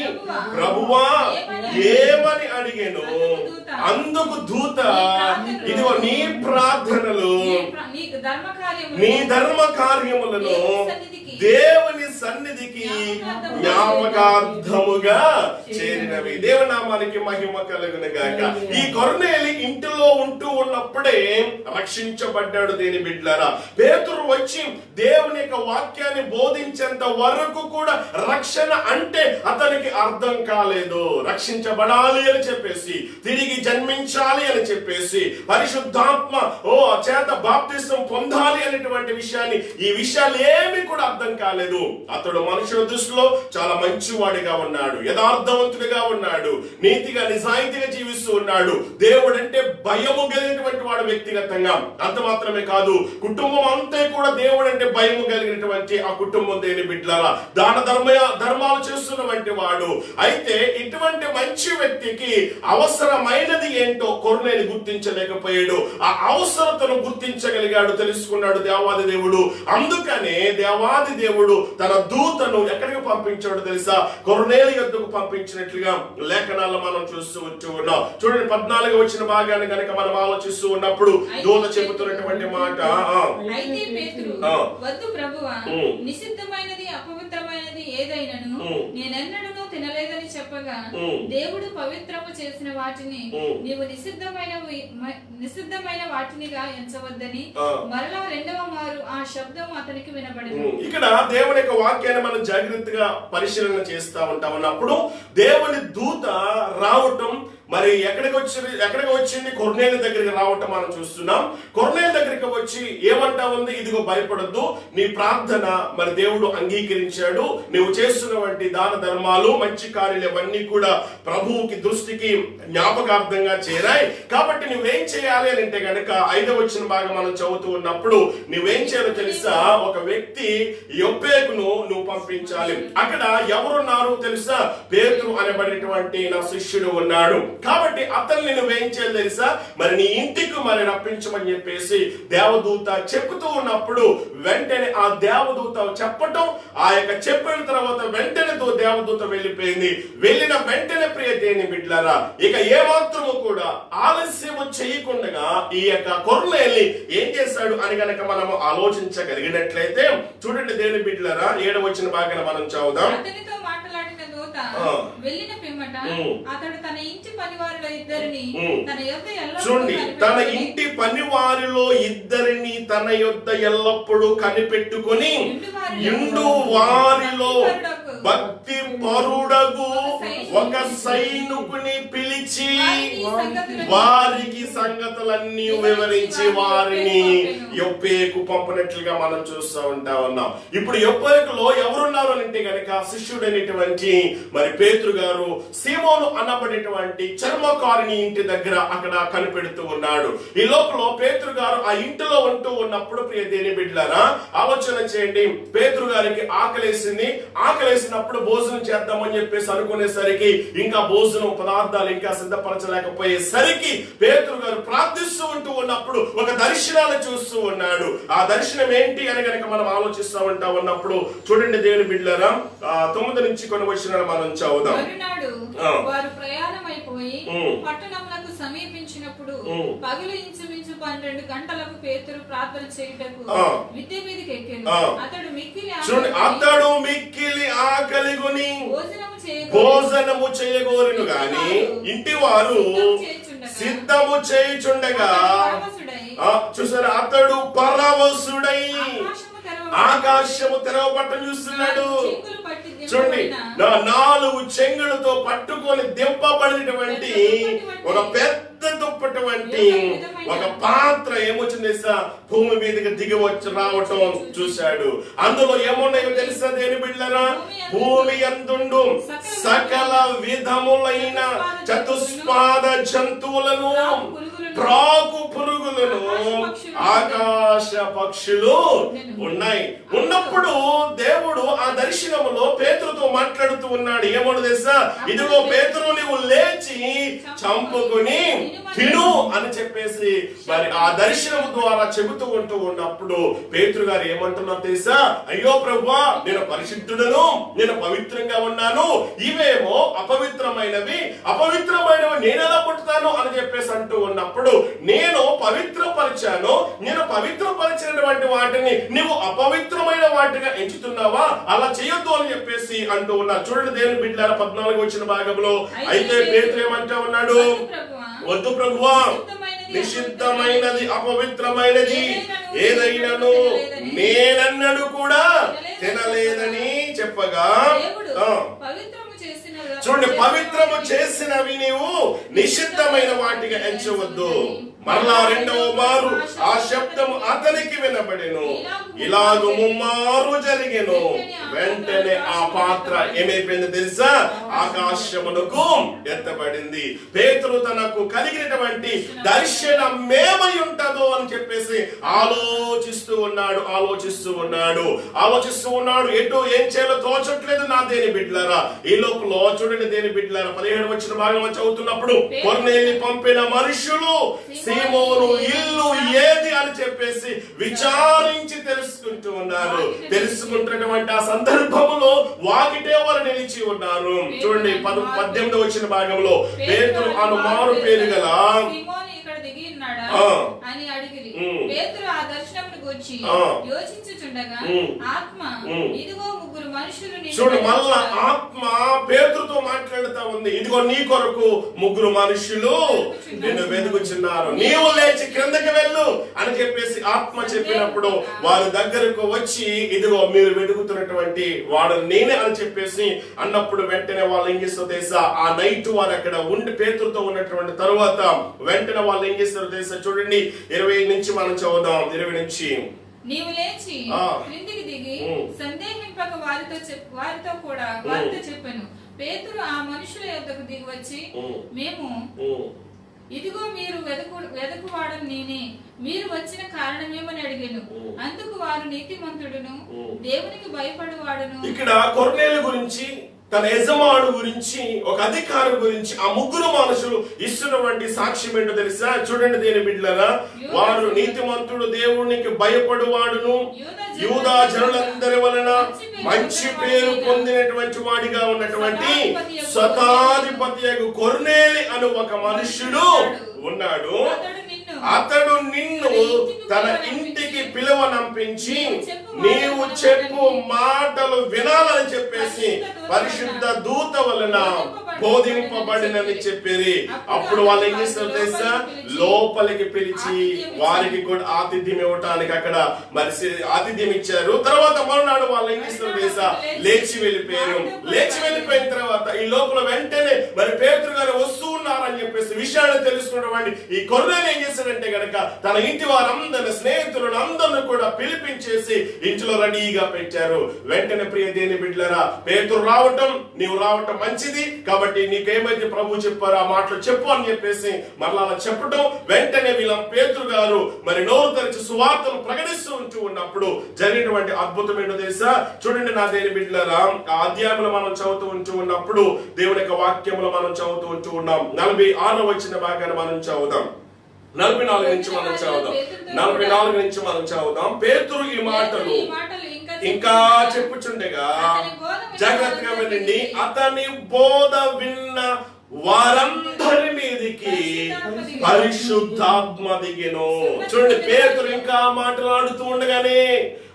ప్రభువా ఏమని అడిగాను. అందుకు దూత, ఇదిగో నీ ప్రార్థనలు, నీ ధర్మ కార్యములను దేవుని సన్నిధికి జ్ఞాపకార్థముగా చేరినవి. దేవునామానికి మహిమ కలుగును గాక. ఈ కొర్నేలి ఇంటిలో ఉంటూ ఉన్నప్పుడే రక్షించబడ్డాడు దేని బిడ్డలారా. పేతురు వచ్చి దేవుని యొక్క వాక్యాన్ని బోధించేంత వరకు కూడా రక్షణ అంటే అతనికి అర్థం కాలేదు. రక్షించబడాలి అని చెప్పేసి, తిరిగి జన్మించాలి అని చెప్పేసి, పరిశుద్ధాత్మ చేత బాప్తిసం పొందాలి అనేటువంటి విషయాన్ని, ఈ విషయాలు ఏమి కూడా అర్థం కాలేదు. అతడు మనుషుల దృష్టిలో చాలా మంచివాడిగా ఉన్నాడు, యథార్థవంతుడిగా ఉన్నాడు, నీతిగా నిజాయితీగా జీవిస్తూ ఉన్నాడు. దేవుడు అంటే భయము కలిగినటువంటి వాడు వ్యక్తిగతంగా. అంత మాత్రమే కాదు, కుటుంబం అంతా కూడా దేవుడు అంటే భయము కలిగినటువంటి ఆ కుటుంబం దేని బిడ్డలారా. దాన ధర్మాలు చేస్తున్నటువంటి వాడు. అయితే ఇటువంటి మంచి వ్యక్తికి అవసరమైనది ఏంటో కొర్నేలి గుర్తించలేకపోయాడు. ఆ అవసరతను గుర్తించగలిగాడు, తెలుసుకున్నాడు దేవాది దేవుడు. అందుకనే దేవాది దేవుడు తన దూతను ఎక్కడికి పంపించాడు తెలుసా? కొర్నేలి యొద్దకు పంపించినట్లుగా లేఖనాల్లో మనం చూస్తూ ఉన్నాం. చూడండి, 14వ వచన భాగాన్ని గనక మనం ఆలోచిస్తూ ఉన్నప్పుడు దూత చెబుతున్నటువంటి మాట, అయితే పేతురు, వద్దు ప్రభువా, నిషిద్ధమైనది అపవిత్రమైనది ఏదైనను నేనెన్నడూ తినలేదని చెప్పగా, దేవుడు పవిత్రము చేసిన వాటిని నీవు నిషిద్ధమైన వాటినిగా ఎంచవద్దని మరలా 2వ మారు ఆ శబ్దం అతనికి వినబడింది. ఇక్కడ దేవుని యొక్క వాక్యాన్ని మనం జాగ్రత్తగా పరిశీలన చేస్తా ఉంటాం. అన్నప్పుడు దేవుని దూత రావటం, మరి ఎక్కడికి వచ్చింది? కొర్నేలి దగ్గరికి రావటం మనం చూస్తున్నాం. కొర్నేలి దగ్గరికి వచ్చి ఏమంటా ఉంది? ఇదిగో భయపడద్దు, నీ ప్రార్థన మరి దేవుడు అంగీకరించాడు. నువ్వు చేస్తున్నటువంటి దాన ధర్మాలు, మంచి కార్యాలు ఇవన్నీ కూడా ప్రభువుకి దృష్టికి జ్ఞాపకార్థంగా చేరాయి. కాబట్టి నువ్వేం చేయాలి అని అంటే గనక 5వ వచన భాగం మనం చదువుతూ ఉన్నప్పుడు నువ్వేం చేయాలో తెలుసా? ఒక వ్యక్తి యొప్పేకును నువ్వు పంపించాలి. అక్కడ ఎవరున్నారు తెలుసా? పేతురు అనబడినటువంటి నా శిష్యుడు ఉన్నాడు. కాబట్టి అతన్ని నువ్వేం చేయాలి తెలుసా? మరి నీ ఇంటికి మరి రప్పించమని చెప్పేసి దేవదూత చెప్పుతూ ఉన్నప్పుడు వెంటనే ఆ దేవదూత చెప్పటం, ఆ యొక్క చెప్పిన తర్వాత వెంటనే దేవదూత వెళ్ళిపోయింది. వెళ్ళిన వెంటనే ప్రియ దేని బిడ్డలారా, ఇక ఏమాత్రము కూడా ఆలస్యము చేయకుండా ఈ యొక్క కొర్నేలి ఏం చేశాడు అని గనక మనము ఆలోచించగలిగినట్లయితే చూడండి దేని బిడ్డలారా, 7వ వచన భాగాన్ని మనం చదువుదాం. అతనితో మాట్లాడిన దూత వెళ్ళిన పిమ్మట అతడు తన ఇంటి పనివారిలో ఇద్దరిని తన యొద్ద చూడండి, తన ఇంటి పనివారిలో ఇద్దరిని తన యొద్ద ఎల్లప్పుడూ కనిపెట్టుకొని ఇండు వారిలో భక్తి పరుడగు ఒక సైనికుని పిలిచి వారికి సంగతులన్నీ వివరించి వారిని యొప్పేకు పంపినట్లుగా మనం చూస్తూ ఉంటా ఉన్నాం. ఇప్పుడు యొప్పేకులో ఎవరున్నారు అంటే గనక శిష్యుడైనటువంటి మరి పేతురు గారు సీమోను అనబడినటువంటి చర్మకారుని ఇంటి దగ్గర అక్కడ కనిపెడుతూ ఉన్నాడు. ఈ లోపల పేతురు గారు ఆ ఇంటిలో ఉంటూ ఉన్నప్పుడు ప్రియ దేని బిడ్డలారా ఆలోచన చేయండి. పేతురు గారికి ఆకలేసిన వేసినప్పుడు భోజనం చేద్దామని చెప్పేసి అనుకునేసరికి ఇంకా భోజనం పదార్థాలు ఇంకా సిద్ధపరచలేకపోయేసరికి పేతురు గారు ప్రార్థిస్తూ ఉంటూ ఉన్నప్పుడు ఒక దర్శనాన్ని చూస్తూ ఉన్నాడు. ఆ దర్శనం ఏంటి అని గనక మనం ఆలోచిస్తూ ఉంటా ఉన్నప్పుడు చూడండి దేవుని బిడ్డలారా, 9 నుంచి కొన్ని వచనాలు మనం చదువుదాం. వారు ప్రయాణం అయిపోయి పట్టణములకు సమీపించినప్పుడు పగలు ఇంచుమించు 12 గంటలకు పేతురు ప్రార్థన చేయుటకు మిద్దె మీదకి ఎక్కెను. అతడు మిక్కిలి ఆకలిగొని భోజనము చేయగోరెను గాని ఇంటి వారు సిద్ధము చేయుచుండగా చూసారా, అతడు పరవశుడై ఆకాశము తెరవబట్టం చూస్తున్నాడు. చూడండి, 4 చెంగులతో పట్టుకొని దింపబడినటువంటి ఒక పెద్ద దుప్పటి వంటి ఒక పాత్ర ఏమొచ్చింది భూమి మీదకి దిగి వచ్చి రావటం చూశాడు. అందులో ఏమున్నాయో తెలుసా దేని బిడ్డలారా? భూమి యందుండు సకల విధములైన చతుష్పాద జంతువులను, త్రాగు పురుగులను, ఆకాశ పక్షులు ఉన్నాయి. ఉన్నప్పుడు దేవుడు ఆ దర్శనములో పేతురుతో మాట్లాడుతూ ఉన్నాడు. ఏమన్నా తెలుసా? ఇదిగో పేతురు, నీవు లేచి చంపుకొని తిను అని చెప్పేసి మరి ఆ దర్శనం ద్వారా చెబుతూ ఉంటూ ఉన్నప్పుడు పేతురు గారు ఏమంటున్నారు తెలుసా? అయ్యో ప్రభువా, నేను పరిశుద్ధుడను, నేను పవిత్రంగా ఉన్నాను, ఇవేమో అపవిత్రమైనవి నేనెలా పుట్టుతాను అని చెప్పేసి అంటూ ఉన్నప్పుడు, నేను పవిత్రపరిచాను, నేను పవిత్రపరిచినటువంటి వాటిని నీవు అపవిత్రమైన వాటిగా ఎంచుతున్నావా? అలా చేయొద్దు అని చెప్పేసి అంటూ ఉన్నారు. చూడండి దేవుని బిడ్డలారా, 14 వచ్చిన భాగంలో అయితే పేతురు ఏమంటా ఉన్నాడు? వద్దు ప్రభువా, నిషిద్ధమైనది అపవిత్రమైనది ఏదైనాను నేనన్నడు కూడా తినలేదని చెప్పగా, చూడండి, పవిత్రము చేసినవి నీవు నిషిద్ధమైన వాటిగా ఎంచవద్దు. మరలా 2వ మారు ఆ శబ్దము అతనికి వినబడెను. ఇలాగ 3 మారు జరిగెను. వెంటనే ఆ పాత్ర ఏమైపోయింది తెలుసా? ఆకాశమునకు ఎత్తబడింది. పేతురు తనకు కలిగినటువంటి దర్శనం ఏమై ఉంటుందో అని చెప్పేసి ఆలోచిస్తూ ఉన్నాడు. ఎటు ఏం చేయాలో తోచట్లేదు నా దేని బిడ్డలారా. ఈ లోపల చూడండి దేని బిడ్డలారా, 17 వచ్చిన భాగంలో చదువుతున్నప్పుడు, కొర్నేలి పంపిన మనుషులు సీమోను ఇల్లు ఏది అని చెప్పేసి విచారించి తెలుసుకుంటున్నటువంటి ఆ సందర్భంలో వాకిటే వారు నిలిచి ఉన్నారు. చూడండి 18 వచ్చిన భాగంలో, పేతురు అను మారు పేరు గల అని అడిగిరి. పేతురు ఆ దర్శనమును గూర్చి యోచించుచుండగా ఆత్మ, ఇదిగో 3 మనుషులు చూడు, మళ్ళా ఆత్మ పేతురుతో మాట్లాడుతా ఉంది. ఇదిగో నీ కొరకు 3 మనుషులు నిన్ను వెతుకుచున్నారు, నీవు లేచి క్రిందకి వెళ్ళు అని చెప్పేసి ఆత్మ చెప్పినప్పుడు వారి దగ్గరకు వచ్చి, ఇదిగో మీరు వెతుకుతున్నటువంటి వాడు నేనే అని చెప్పేసి అన్నప్పుడు వెంటనే వాళ్ళు ఏం చేస్తారు తెలుసా? ఆ నైట్ వారు అక్కడ ఉండి పేతురుతో ఉన్నటువంటి తరువాత వెంటనే వాళ్ళు ఏం చేస్తారు తెలుసా? చూడండి 20 నుంచి మనం చదువుదాం. 20 నుంచి, నీవు లేచి క్రిందికి దిగి సందేహింపక వారితో చెప్పాను. పేతురు ఆ మనుషుల యొద్దకు దిగి వచ్చి, మేము ఇదిగో మీరు వెదకువాడని నేనే, మీరు వచ్చిన కారణమేమని అడిగాను. అందుకు వారు నీతిమంతుడును దేవునికి భయపడేవాడును. ఇక్కడ కొర్నేలు గురించి, తన యజమాను గురించి, ఒక అధికారి గురించి ఆ 3 మనుషులు ఇస్తున్నటువంటి సాక్ష్యం ఏంటో తెలుసా? చూడండి దేని బిడ్డలారా, వారు నీతిమంతుడు దేవునికి భయపడువాడును యూదా జనులందరి వలన మంచి పేరు పొందినటువంటి వాడిగా ఉన్నటువంటి శతాధిపతి కొర్నేలి అను ఒక మనుష్యుడు ఉన్నాడు. అతడు నిన్ను తన ఇంటికి పిలువనంపించి నీవు చెప్పు మాటలు వినాలని చెప్పేసి పరిశుద్ధ దూత వలన బోధింపబడినని చెప్పేది. అప్పుడు వాళ్ళు ఏం చేస్తారు తెలుసా? లోపలికి పిలిచి వారికి కూడా ఆతిథ్యం ఇవ్వటానికి అక్కడ మరి ఆతిథ్యం ఇచ్చారు. తర్వాత మరునాడు వాళ్ళు ఏం చేస్తారు తెలుసా? లేచి వెళ్ళిపోయారు. లేచి వెళ్ళిపోయిన తర్వాత ఈ లోపల వెంటనే మరి పేతురు గారు వస్తూ ఉన్నారని చెప్పేసి విషయాన్ని తెలుసుకున్నటువంటి ఈ కొర్నేలి ఏం చేశాడంటే గనక తన ఇంటి వారందరిని, స్నేహితులను అందరిని కూడా పిలిపించేసి ఇంట్లో రెడీగా పెట్టారు. వెంటనే ప్రియ దేని బిడ్డలారా, పేతురు రావటం, నీవు రావటం మంచిది కాబట్టి కాబట్టి నీకేమైతే ప్రభు చెప్పారో ఆ మాటలు చెప్పు అని చెప్పేసి మరలా అలా చెప్పడం, వెంటనే వీళ్ళ పేతురు గారు మరి నోరు తెరిచి సువార్తను ప్రకటిస్తూ ఉంటూ ఉన్నప్పుడు జరిగినటువంటి అద్భుతం ఏంటో తెలుసా? చూడండి నా దేని బిడ్డలారా, ఆ అధ్యాయంలో మనం చదువుతూ ఉంటూ ఉన్నప్పుడు దేవుని యొక్క వాక్యంలో మనం చదువుతూ ఉంటూ ఉన్నాం. 46వ వచన భాగాన్ని మనం చదువుదాం. 44 నుంచి మనం చదువుదాం. 44 నుంచి మనం చదువుదాం. పేతురు ఈ మాటలు ఇంకా చెప్పుచుండగా జాగ్రత్తగా వినండి. అతని బోధ విన్న వారందరి మీదికి పరిశుద్ధాత్మ దిగెను. చూడండి, పేతురు ఇంకా మాట్లాడుతూ ఉండగానే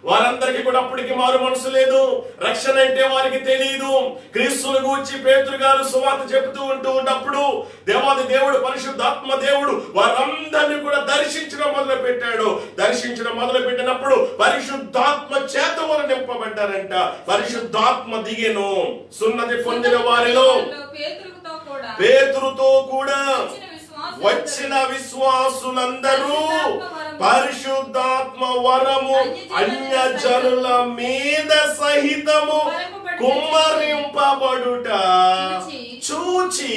వారందరికీ కూడా అప్పటికి మారు మనసు లేదు, రక్షణ అంటే వారికి తెలియదు. క్రీస్తుని గూర్చి పేతురు గారు సువార్త చెబుతూ ఉంటూ ఉన్నప్పుడు దేవాది దేవుడు పరిశుద్ధాత్మ దేవుడు వారందరినీ కూడా దర్శించడం మొదలు పెట్టాడు. దర్శించడం మొదలు పెట్టినప్పుడు పరిశుద్ధాత్మ చేత వారు నింపబడ్డారంట. పరిశుద్ధాత్మ దిగెను. సున్నతి పొందిన వారిలో పేతురుతో కూడా వచ్చిన విశ్వాసులందరూ పరిశుద్ధాత్మ వరము అన్యజనుల మీద సహితము కుమ్మరింపబడుట చూచి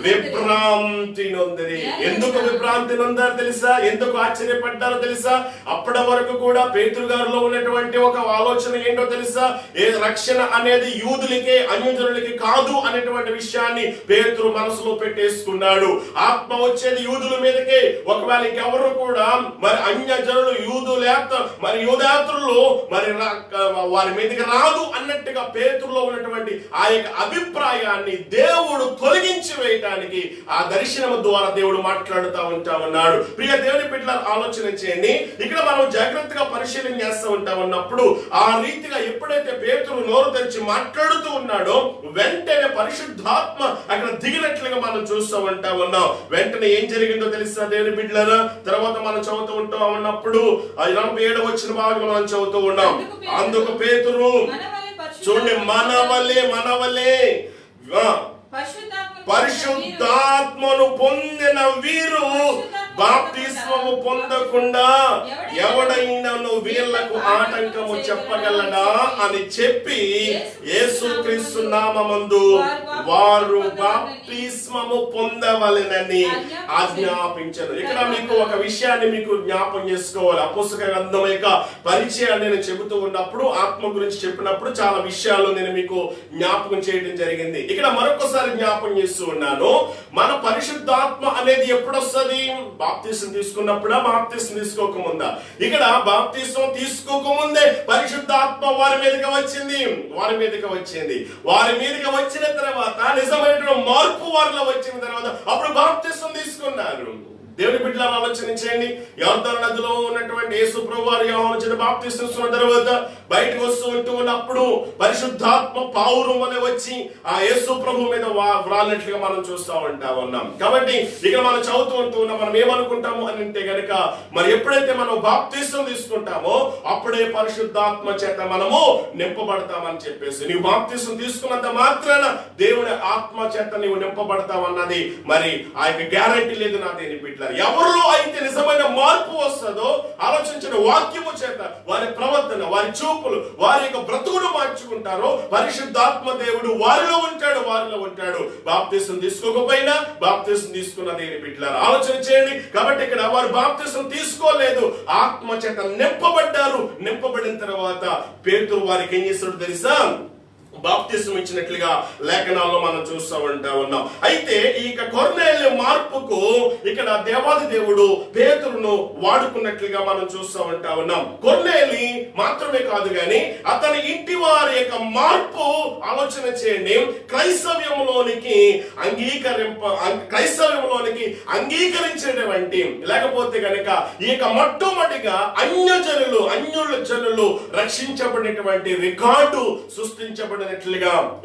విభ్రాంతి నొందిరి. ఎందుకు విభ్రాంతి నొందారు తెలుసా? ఎందుకు ఆశ్చర్యపడ్డారో తెలుసా? అప్పటి వరకు కూడా పేతురు గారిలో ఉన్నటువంటి ఒక ఆలోచన ఏంటో తెలుసా? ఏ రక్షణ అనేది యూదులకే అన్యజనులకి కాదు అనేటువంటి విషయాన్ని పేతురు మనసులో పెట్టేసుకున్నాడు. ఆత్మ వచ్చేది యూదుల మీదకే. ఒకవేళ ఇంకెవరు కూడా మరి అన్యజనులు మరి యూదాత్రులు మరి వారి మీదకి రాదు అన్నట్టుగా పేతురులో ఉన్నటువంటి ఆ యొక్క అభిప్రాయాన్ని దేవుడు తొలగించి వేయటానికి ఆ దర్శనం ద్వారా దేవుడు మాట్లాడుతూ ఉంటా ఉన్నాడు. ప్రియ దేవుని బిడ్డలారా, ఆలోచన చేయండి. ఇక్కడ మనం జాగ్రత్తగా పరిశీలన చేస్తూ ఉంటా ఉన్నప్పుడు ఆ రీతిగా ఎప్పుడైతే పేతురు నోరు తెరిచి మాట్లాడుతూ ఉన్నాడో వెంటనే పరిశుద్ధాత్మ అక్కడ దిగినట్లుగా మనం చూస్తూ ఉంటా ఉన్నాం. వెంటనే ఏం జరిగిందో తెలుసా దేవుని బిడ్డలారా? తర్వాత మనం చదువుతూ ఉంటా ఉన్నప్పుడు 47వ వచన భాగంలో మనం చదువుతూ ఉన్నాం. అందుకు పేతురు చూడండి, మనవలే పరిశుద్ధాత్మను పొందిన వీరు బాప్తిస్మము పొందకుండా ఎవడైనను వీళ్లకు ఆటంకము చెప్పగలడా అని చెప్పి యేసుక్రీస్తు నామమందు వారు బాప్తిస్మము పొందవలెనని ఆజ్ఞాపించను. ఇక్కడ మీకు ఒక విషయాన్ని మీకు జ్ఞాపం చేసుకోవాలి. అపోస్తల గ్రంథం యొక్క పరిచయాన్ని నేను చెబుతూ ఉన్నప్పుడు ఆత్మ గురించి చెప్పినప్పుడు చాలా విషయాలు నేను మీకు జ్ఞాపకం చేయడం జరిగింది. ఇక్కడ మరొకసారి జ్ఞాపకం చేస్తూ ఉన్నాను. మన పరిశుద్ధాత్మ అనేది ఎప్పుడు వస్తుంది? బాప్తిసం తీసుకున్నప్పుడా, బాప్తిసం తీసుకోకముందా? ఇక్కడ బాప్తిసం తీసుకోకముందే పరిశుద్ధాత్మ వారి మీదకి వచ్చింది. వారి మీదకి వచ్చిన తర్వాత నిజమైన మార్పు వారిలో వచ్చిన తర్వాత అప్పుడు బాప్తిసం తీసుకున్నారు. దేవుని బిడ్డలను ఆలోచించండి. యోర్దాను నదిలో ఉన్నటువంటి యేసు ప్రభువు వారు యోహాను చేత బాప్తిసం తీసుకున్న తర్వాత బయటకు వస్తూ ఉంటూ ఉన్నప్పుడు పరిశుద్ధాత్మ పావురం వలె వచ్చి ఆ యేసు ప్రభు మీద వ్రాలినట్లుగా మనం చూస్తూ ఉంటా ఉన్నాం. కాబట్టి ఇక్కడ మనం చదువుతూ ఉంటూ ఉన్నాం. మనం ఏమనుకుంటాము అని అంటే గనక మరి ఎప్పుడైతే మనం బాప్తిసం తీసుకుంటామో అప్పుడే పరిశుద్ధాత్మ చేత మనము నింపబడతామని చెప్పేసి, నీవు బాప్తిసం తీసుకున్నంత మాత్రాన దేవుని ఆత్మ చేత నీవు నింపబడతావన్నది మరి ఆ యొక్క గ్యారంటీ లేదు నా దేని బిడ్డ. ఎవరిలో అయితే నిజమైన మార్పు వస్తుందో ఆలోచించిన వాక్యము చేత వారి ప్రవర్తన, వారి చూపులు, వారి యొక్క బ్రతుకును మార్చుకుంటారో పరిశుద్ధాత్మ దేవుడు వారిలో ఉంటాడు. బాప్తిసం తీసుకోకపోయినా బాప్తిసం తీసుకున్న దేని బిడ్డలారా ఆలోచన చేయండి. కాబట్టి ఇక్కడ వారు బాప్తిసం తీసుకోలేదు, ఆత్మ చేత నింపబడ్డారు. నింపబడిన తర్వాత పేతురు వారికి ఏం చేస్తాడో తెలుసా? బాప్తిసం ఇచ్చినట్లుగా లేఖనాల్లో మనం చూస్తూ ఉంటా ఉన్నాం. అయితే ఈ కొర్నేలి మార్పుకు ఇక్కడ దేవాది దేవుడు పేతురును వాడుకున్నట్లుగా మనం చూస్తూ ఉంటా ఉన్నాం. కొర్నేలి మాత్రమే కాదు గాని అతని ఇంటి వారి యొక్క మార్పు ఆలోచన చేయండి. క్రైస్తవ్యంలోనికి అంగీకరించినటువంటి లేకపోతే గనక ఈ యొక్క మొట్టమొదటిగా అన్యుల జనులు రక్షించబడినటువంటి రికార్డు సృష్టించబడిన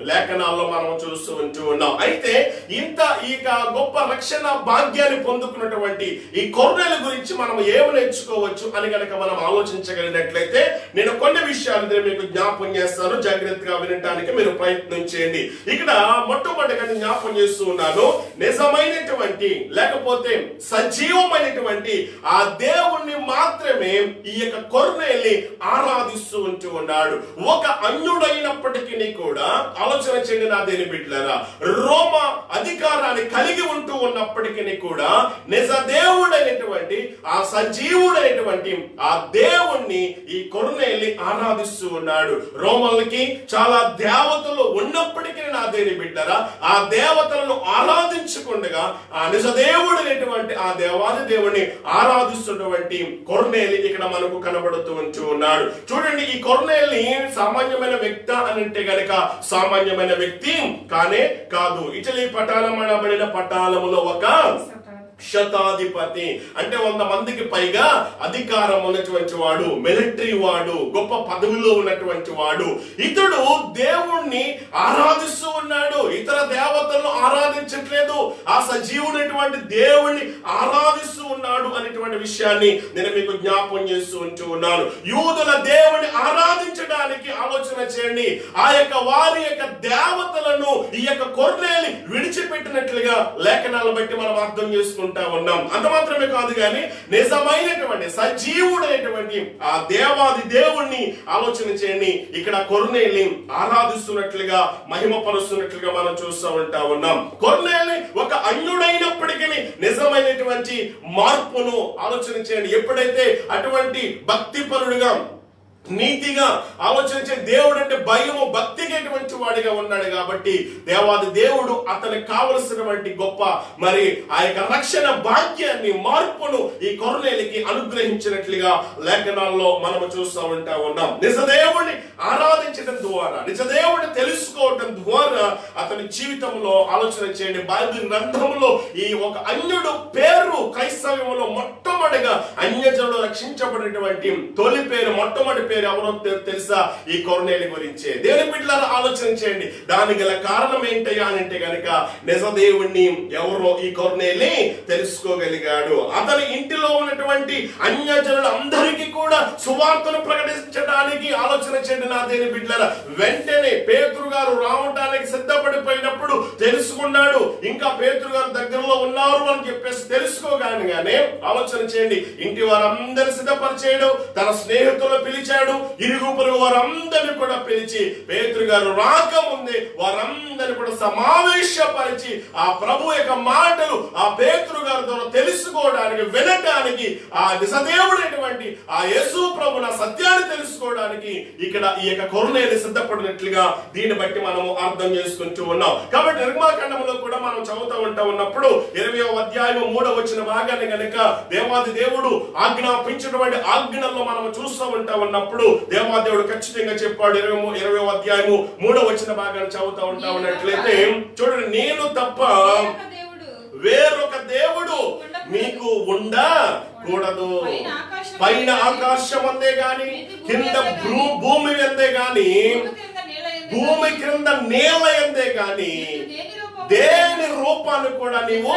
లేఖనాల్లో మనం చూస్తూ ఉంటూ ఉన్నాం. అయితే ఇంత ఈ గొప్ప రక్షణ భాగ్యాన్ని పొందుకున్నటువంటి ఈ కొర్నేలు గురించి మనం ఏమి నేర్చుకోవచ్చు అని గనక మనం ఆలోచించగలిగినట్లయితే నేను కొన్ని విషయాలు మీకు జ్ఞాపకం చేస్తాను. జాగ్రత్తగా వినడానికి మీరు ప్రయత్నం చేయండి. ఇక్కడ మొట్టమొదటిగా జ్ఞాపకం చేస్తూ ఉన్నాను, నిజమైనటువంటి లేకపోతే సజీవమైనటువంటి ఆ దేవుణ్ణి మాత్రమే ఈ యొక్క కొర్నేలి ఆరాధిస్తూ ఉంటూ ఉన్నాడు. ఒక అన్యుడైనప్పటికీ కూడా ఆలోచన చేయండి నా దేని బిడ్డలారా, రోమ అధికారాన్ని కలిగి ఉంటూ ఉన్నప్పటికీ కూడా నిజ దేవుడైనటువంటి ఆ సజీవుడైనటువంటి ఆ దేవుణ్ణి ఈ కొర్నేలి ఆరాధిస్తూ ఉన్నాడు. రోమలకి చాలా దేవతలు ఉన్నప్పటికీ నా దేని బిడ్డరా, ఆ దేవతలను ఆరాధించకుండా ఆ నిజ దేవుడైనటువంటి ఆ దేవాది దేవుణ్ణి ఆరాధిస్తున్నటువంటి కొర్నేలి ఇక్కడ మనకు కనబడుతూ ఉన్నాడు. చూడండి, ఈ కొర్నేలి సామాన్యమైన వ్యక్తి అని అంటే గనక సామాన్యమైన వ్యక్తి కానే కాదు. ఇటలీ పటాలం అనబడిన పటాలములో ఒక శతాధిపతి, అంటే 100 మందికి పైగా అధికారం ఉన్నటువంటి వాడు, మిలిటరీ వాడు, గొప్ప పదవిలో ఉన్నటువంటి వాడు. ఇతడు దేవుణ్ణి ఆరాధిస్తూ ఉన్నాడు, ఇతర దేవతలను ఆరాధించట్లేదు, ఆ సజీవుడైనటువంటి దేవుణ్ణి ఆరాధిస్తూ ఉన్నాడు అనేటువంటి విషయాన్ని నేను మీకు జ్ఞాపకం చేస్తూ ఉన్నాను. యూదుల దేవుని ఆరాధించడానికి ఆలోచన చేయండి. ఆ యొక్క వారి యొక్క దేవతలను ఈ యొక్క కొర్నేలి విడిచిపెట్టినట్లుగా లేఖనాలను బట్టి మనం అర్థం చేసుకుంటాం ఉన్నాం. అంత మాత్రమే కాదు కానీ నిజమైనటువంటి సజీవుడైనటువంటి ఆ దేవాది దేవుణ్ణి ఆలోచన చేయండి. ఇక్కడ కొర్నేలి ఆరాధిస్తున్నట్లుగా మహిమపరుస్తున్నట్లుగా మనం చూస్తూ ఉన్నాం. కొర్నేలి ఒక అన్యుడైనప్పటికీ నిజమైనటువంటి మార్పును ఆలోచన చేయండి. ఎప్పుడైతే అటువంటి భక్తిపరుడుగా నీతిగా ఆలోచించే దేవుడు అంటే భయము భక్తిగేటువంటి వాడిగా ఉన్నాడు కాబట్టి దేవాది దేవుడు అతనికి కావలసినటువంటి గొప్ప మరి ఆ యొక్క రక్షణ భాగ్యాన్ని మార్పును ఈ కొర్నేలికి అనుగ్రహించినట్లుగా లేఖనాల్లో మనము చూస్తూ ఉన్నాం. నిజదేవుడిని ఆరాధించడం ద్వారా, నిజదేవుడిని తెలుసుకోవడం ద్వారా అతని జీవితంలో ఆలోచన చేయండి. బైబిల్ గ్రంథంలో ఈ ఒక అన్యుడు పేరు క్రైస్తవ్యంలో మొట్టమొదటిగా అన్యజనులు రక్షించబడినటువంటి తొలి పేరు, మొట్టమొదటి పేరు ఎవరో తెలుసా? ఈ కొర్నేలి గురించే. దేవుని బిడ్డలారా ఆలోచన చేయండి. దానికి గల కారణం ఏంటయ్యా అంటే గనక నిజ దేవుణ్ణి ఎవరో ఈ కొర్నేలి తెలుసుకోగలిగాడు. అతని ఇంటిలో ఉన్నటువంటి అన్యజనులు అందరికీ కూడా సువార్తను ప్రకటించడానికి ఆలోచన చేయండి నా దేవుని బిడ్డలారా. వెంటనే పేతురు గారు రావడానికి సిద్ధపడిపోయినప్పుడు తెలుసుకున్నాడు. ఇంకా పేతురు గారు దగ్గరలో ఉన్నారు అని చెప్పేసి తెలుసుకోగానే ఆలోచన చేయండి. ఇంటి వారందరూ సిద్ధపరిచేయడం, తన స్నేహితులు పిలిచాడు, ఇరుగు పొరుగు వారందరినీ కూడా పిలిచి పేతురు గారు రాకముందే వారందరినీ కూడా సమావేశపరిచి ఆ ప్రభు యొక్క మాటలు ఆ పేతురు గారి ద్వారా తెలుసుకోవడానికి, వినడానికి, ఆ నిజదేవుడైనటువంటి ఆ యేసు ప్రభు నా సత్యాన్ని తెలుసుకోవడానికి ఇక్కడ ఈ యొక్క కొర్నేలి సిద్ధపడినట్లుగా దీన్ని బట్టి మనము అర్థం చేసుకుంటూ ఉన్నాం. కాబట్టి నిర్గమాకాండంలో కూడా మనం చదువుతూ ఉన్నప్పుడు 20వ అధ్యాయం 3వ వచన భాగాన్ని గనుక దేవాది దేవుడు ఆజ్ఞాపించినటువంటి ఆజ్ఞల్లో మనం చూస్తూ ఉన్నప్పుడు దేవాదేవుడు ఖచ్చితంగా చెప్పాడు. 20వ అధ్యాయము 3వ వచన భాగాన్ని చదువుతూ ఉన్నట్లయితే చూడండి, నేను తప్ప వేరొక దేవుడు మీకు ఉండకూడదు. పైన ఆకాశం అందే గాని, కింద భూమి అందే గాని, భూమి క్రింద నేల అందే గాని దేని రూపాన్ని కూడా నీవు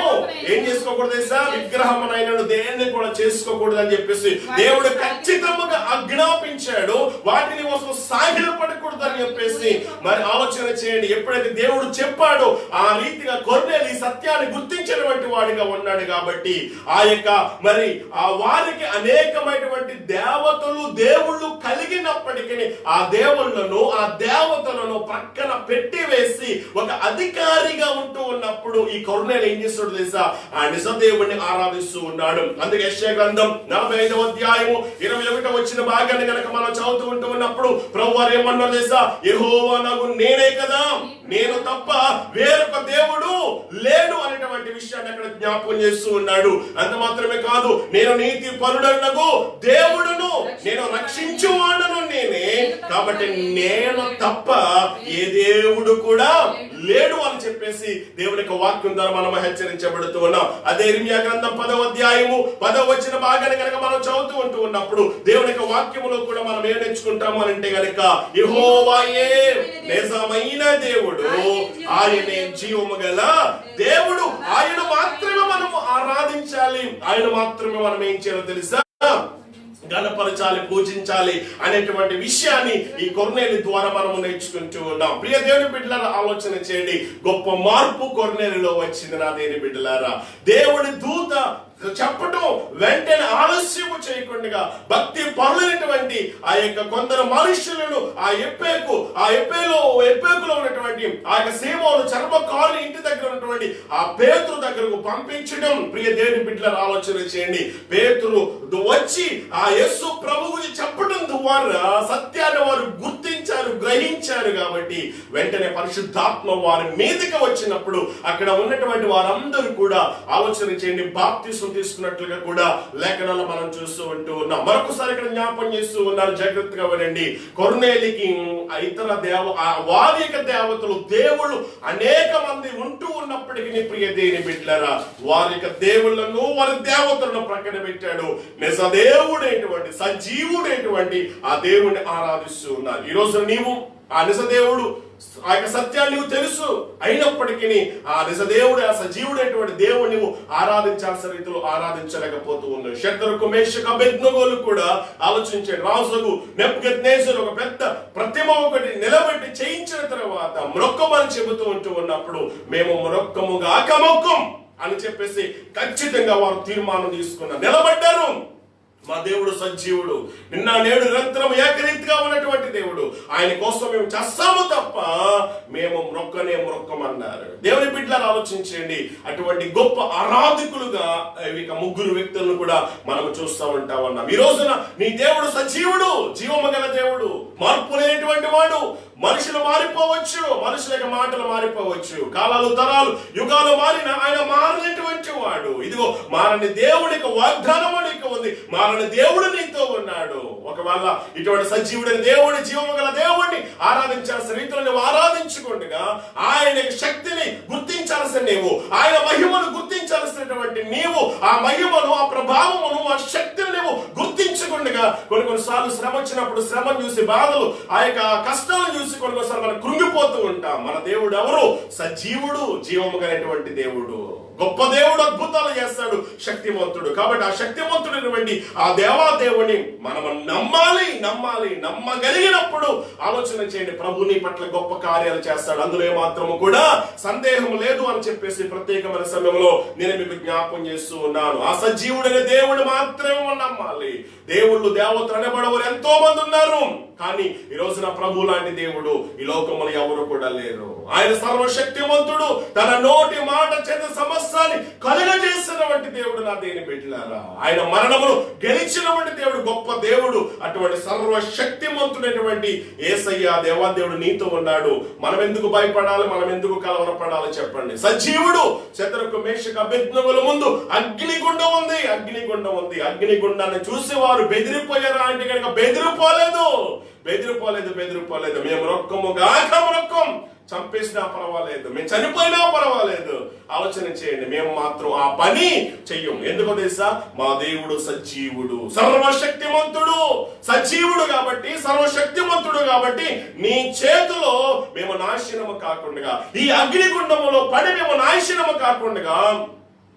ఏం చేసుకోకూడదు తెలుసా? విగ్రహమునైనను దేన్ని కూడా చేసుకోకూడదు అని చెప్పేసి దేవుడు ఖచ్చితంగా ఆజ్ఞాపించాడు. వాటిని అసలు సాగిలపడకూడదు అని చెప్పేసి మరి ఆలోచన చేయండి. ఎప్పుడైతే దేవుడు చెప్పాడో ఆ రీతిగా కొర్నేలి సత్యాన్ని గుర్తించినటువంటి వాడిగా ఉన్నాడు కాబట్టి ఆ యొక్క మరి ఆ వారికి అనేకమైనటువంటి దేవతలు దేవుళ్ళు కలిగినప్పటికీ ఆ దేవుళ్ళను ఆ దేవతలను పక్కన పెట్టి వేసి ఒక అధికారిగా ఉంటూ ఉన్నప్పుడు ఈ కొర్నేలి ఏం చేస్తాడు తెలుసా? ఆ నిజదేవుడిని ఆరాధిస్తూ ఉన్నాడు. అందుకే యెషయా గ్రంథం 45వ అధ్యాయము 21వ వచన భాగాన్ని గనక మనం చదువుతూ ఉన్నప్పుడు ప్రభువారు ఏమన్నారు తెలుసా? యెహోవా నాకు నేనే కదా, నేను తప్ప వేరొక దేవుడు లేడు అనేటువంటి విషయాన్ని అక్కడ జ్ఞాపకం చేస్తూ ఉన్నాడు. అంత మాత్రమే కాదు, నేను నీతి పరుడనగు దేవుడును, నేను రక్షించువాడను నేనే, కాబట్టి నేను తప్ప ఏ దేవుడు కూడా లేడు అని చెప్పేసి దేవుని యొక్క వాక్యం ద్వారా మనం హెచ్చరించబడుతూ ఉన్నాం. అదే ఇర్మియా గ్రంథం 10వ అధ్యాయము 10వ వచన భాగాన్ని కనుక మనం చదువుతూ ఉన్నప్పుడు దేవుని యొక్క వాక్యములో కూడా మనం ఏం నేర్చుకుంటాము అంటే గనక యెహోవాయే నిజమైన దేవుడు, ఆయనే జీవము గల దేవుడు, ఆయన మాత్రమే మనము ఆరాధించాలి, ఆయన మాత్రమే మనం ఏం చేయాలో తెలుసా? గణపరచాలి, పూజించాలి అనేటువంటి విషయాన్ని ఈ కొర్నేలి ద్వారా మనము నేర్చుకుంటూ ఉన్నాం. ప్రియ దేవుని బిడ్డలారా ఆలోచన చేయండి. గొప్ప మార్పు కొర్నేలిలో వచ్చింది నా దేవుని బిడ్డలారా. దేవుడి దూత చెప్పటం వెంటనే ఆలస్యము చేయకుండా భక్తి పరులైనటువంటి ఆ యొక్క కొందరు మనుషులను ఆ ఎప్పేకులో ఉన్నటువంటి ఆ యొక్క సేవలు చర్మకారు ఇంటి దగ్గర ఉన్నటువంటి ఆ పేతురు దగ్గరకు పంపించడం. ప్రియ దేవుని బిడ్డలను ఆలోచన చేయండి. పేతురు వచ్చి ఆ యేసు ప్రభువుని చెప్పడం ద్వారా సత్యాన్ని వారు గుర్తించారు, గ్రహించారు. కాబట్టి వెంటనే పరిశుద్ధాత్మ వారి మీదకి వచ్చినప్పుడు అక్కడ ఉన్నటువంటి వారందరూ కూడా ఆలోచన చేయండి, బాప్తిసం తీసుకున్నట్లుగా కూడా లేఖనాలు మనం చూస్తూ ఉంటూ ఉన్నాం. మరొకసారి ఇక్కడ జ్ఞాపం చేస్తూ ఉన్నారు, జాగ్రత్తగా వినండి. కొర్నేలికి ఇతర వారి యొక్క దేవతలు దేవుళ్ళు అనేక మంది ఉంటూ ఉన్నప్పటికీ ప్రియ దేవుని బిడ్డలారా వారి యొక్క దేవుళ్ళను వారి దేవతలను ప్రక్కన పెట్టాడు. నిజ దేవుడైనటువంటి సజీవుడైనటువంటి ఆ దేవుడిని ఆరాధిస్తూ ఉన్నారు. ఈ రోజు నీవు ఆ నిజ దేవుడు ఆ యొక్క సత్యాన్ని నీవు తెలుసు అయినప్పటికీ ఆ నిజదేవుడు ఆ సజీవుడైనటువంటి దేవుడు నువ్వు ఆరాధించాల్సిన రీతిలో ఆరాధించలేకపోతూ ఉన్నావు. శద్రకు మేషకు అబేద్నెగోలు కూడా ఆలోచించే రాజుకు నెబుకద్నెజరు ఒక పెద్ద ప్రతిమ ఒకటి నిలబెట్టి చేయించిన తర్వాత మ్రొక్కమని చెబుతూ ఉంటూ ఉన్నప్పుడు మేము మ్రొక్కముగాక మొక్కం అని చెప్పేసి ఖచ్చితంగా వారు తీర్మానం తీసుకున్నారు, నిలబడ్డారు. మా దేవుడు సజీవుడు, నిన్న నేడు నిరంతరం ఏకరీతిగా ఉన్నటువంటి దేవుడు. ఆయన కోసం మేము చేస్తాము తప్ప మేము మొక్కమన్నారు. దేవుని బిడ్డలను ఆలోచించండి. అటువంటి గొప్ప ఆరాధకులుగా ఇక ముగ్గురు వ్యక్తులను కూడా మనం చూస్తూ ఉంటా ఉన్నాం. ఈ రోజున నీ దేవుడు సజీవుడు, జీవము గల దేవుడు, మార్పు లేనటువంటి వాడు. మనుషులు మారిపోవచ్చు, మనుషుల యొక్క మాటలు మారిపోవచ్చు, కాలాలు తరాలు యుగాలు మారిన ఆయన మారినటువంటి వాడు. ఇదిగో మారని దేవుడికి వాగ్దానం నీకు ఉంది, మారని దేవుడు నీతో ఉన్నాడు. ఒకవేళ ఇటువంటి సజీవుడైన దేవుడి జీవము గల దేవుడిని ఆరాధించాల్సిన రీతిలో నువ్వు ఆరాధించుకుండగా ఆయన శక్తిని గుర్తించాల్సిన నీవు, ఆయన మహిమను గుర్తించాల్సినటువంటి నీవు, ఆ మహిమను ఆ ప్రభావమును ఆ శక్తిని నువ్వు గుర్తించుకుండగా కొన్నిసార్లు శ్రమ వచ్చినప్పుడు శ్రమను చూసి బాధలు ఆ యొక్క కష్టాలను చూసి కొన్నిసార్లు మనం కృంగిపోతూ ఉంటాం. మన దేవుడు ఎవరు? సజీవుడు, జీవము కలిగినటువంటి దేవుడు, గొప్ప దేవుడు, అద్భుతాలు చేస్తాడు, శక్తివంతుడు. కాబట్టి ఆ శక్తివంతుడైనటువంటి ఆ దేవాదేవుని మనం నమ్మాలి. నమ్మగలిగినప్పుడు ఆలోచన చేయండి, ప్రభు నీ పట్ల గొప్ప కార్యాలు చేస్తాడు, అందులో ఏమాత్రము కూడా సందేహం లేదు అని చెప్పేసి ప్రత్యేకమైన సమయంలో నేను మీకు జ్ఞాపం చేస్తూ ఉన్నాను. ఆ సజీవుడైన దేవుడు మాత్రమే నమ్మాలి. దేవుళ్ళు దేవతలు అనబడేవారు ఎంతో మంది ఉన్నారు, కానీ ఈ రోజున ప్రభు లాంటి దేవుడు ఈ లోకంలో ఎవరు కూడా లేరు. ఆయన సర్వశక్తివంతుడు, తన నోటి మాట చేత సమస్తాన్ని కలుగజేసినటువంటి దేవుడు. నా దేవుని బిడ్డలారా, ఆయన మరణమును గెలిచినటువంటి దేవుడు, గొప్ప దేవుడు. అటువంటి సర్వశక్తివంతుడైనటువంటి యేసయ్య దేవాదేవుడు నీతో ఉన్నాడు. మనం ఎందుకు భయపడాలి? మనం ఎందుకు కలవరపడాలి? చెప్పండి. సజీవుడు. శద్రకు మేషకు అబేద్నెగోల ముందు అగ్నిగుండం ఉంది. అగ్నిగుండాన్ని చూసి వారు బెదిరిపోయారా అంటే కనుక బెదిరిపోలేదు. మేము మొక్కం చంపేసినా పర్వాలేదు, మేము చనిపోయినా పర్వాలేదు. ఆలోచన చేయండి, మేము మాత్రం ఆ పని చెయ్యం. ఎందుకో తెలుసా? మా దేవుడు సజీవుడు, సర్వశక్తిమంతుడు. సజీవుడు కాబట్టి, సర్వశక్తిమంతుడు కాబట్టి నీ చేతిలో మేము నాశనము కాకుండా, ఈ అగ్నిగుండములో పడి మేము నాశనము కాకుండా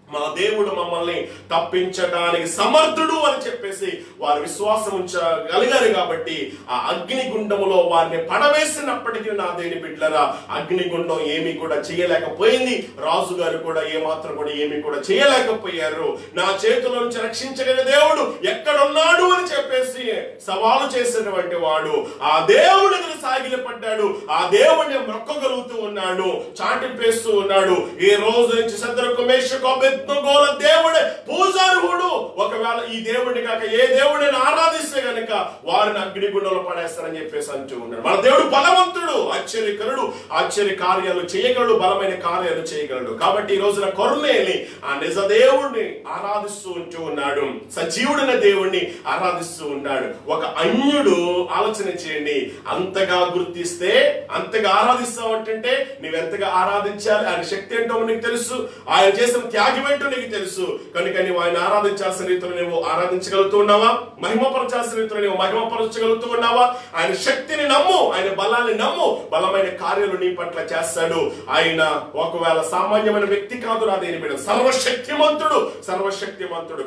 మా దేవుడు మమ్మల్ని తప్పించడానికి సమర్థుడు అని చెప్పేసి వారు విశ్వాసం ఉంచగలిగారు. కాబట్టి ఆ అగ్నిగుండములో వారిని పడవేసినప్పటికీ నా దేవుని బిడ్డలారా అగ్నిగుండం ఏమీ కూడా చేయలేకపోయింది. రాజుగారు కూడా ఏమాత్రం కూడా ఏమీ కూడా చేయలేకపోయారు. నా చేతుల నుంచి రక్షించగలిగిన దేవుడు ఎక్కడున్నాడు అని చెప్పేసి సవాలు చేసినటువంటి వాడు ఆ దేవుడి దగ్గర సాగిలపడ్డాడు. ఆ దేవుడిని మొక్కగలుగుతూ ఉన్నాడు, చాటింపేస్తూ ఉన్నాడు. ఈ రోజు నుంచి శద్రకు మేషకు అబేద్నెగోల దేవుడే పూజార్హుడు. ఒకవేళ ఈ దేవుడిని కాక ఏ దేవుడిని ఆరాధిస్తే గనుక వారిని అగ్నిగుండంలో పడేస్తారని చెప్పేసి అంటూ ఉన్నాడు. మన దేవుడు బలవంతుడు, ఆశ్చర్యకరుడు, ఆశ్చర్య కార్యాలు చేయగలడు, బలమైన కార్యాలు చేయగలడు. కాబట్టి ఈ రోజున కొర్నేలి ఆ నిజ దేవుడిని ఆరాధిస్తూ ఉంటూ ఉన్నాడు, సజీవుడైన దేవుడిని ఆరాధిస్తూ ఉన్నాడు. ఒక అన్యుడు ఆలోచన చేయండి, అంతగా గుర్తిస్తే, అంతగా ఆరాధిస్తావంటే నువ్వెంతగా ఆరాధించాలి, ఆయన శక్తి ఏంటో నీకు తెలుసు, ఆయన చేసిన త్యాగం నీకు తెలుసు. కనుక నువ్వు ఆయన ఆరాధించాల్సిన రీతిలో నువ్వు ఆరాధించగలుగుతూ ఉన్నావా? మహిమపరచాల్సిన రీతిలో నీవు మహిమపరచగలుగుతూ ఉన్నావా? ఆయన శక్తిని నమ్ము, ఆయన బలాన్ని నమ్ము, బలమైన కార్యాలు నీ పట్ల చేస్తాడు. ఆయన ఒకవేళ సామాన్యమైన వ్యక్తి కాదు నా దేని బిడ్డ, సర్వశక్తిమంతుడు.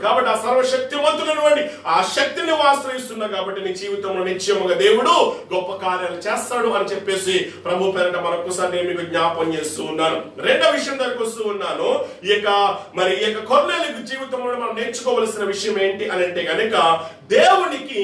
కాబట్టి ఆ సర్వశక్తిమంతుడైనటువంటి ఆ శక్తిని ఆశ్రయిస్తున్నా కాబట్టి నీ జీవితంలో నిశ్చయముగా దేవుడు గొప్ప కార్యాలు చేస్తాడు అని చెప్పేసి ప్రభు పేరట మరొకసారి నేను మీకు జ్ఞాపం చేస్తూ ఉన్నాను. రెండో విషయం దగ్గరకు వస్తూ ఉన్నాను. ఈ యొక్క కొర్నేలు జీవితంలో మనం నేర్చుకోవలసిన విషయం ఏంటి అని అంటే గనుక, దేవునికి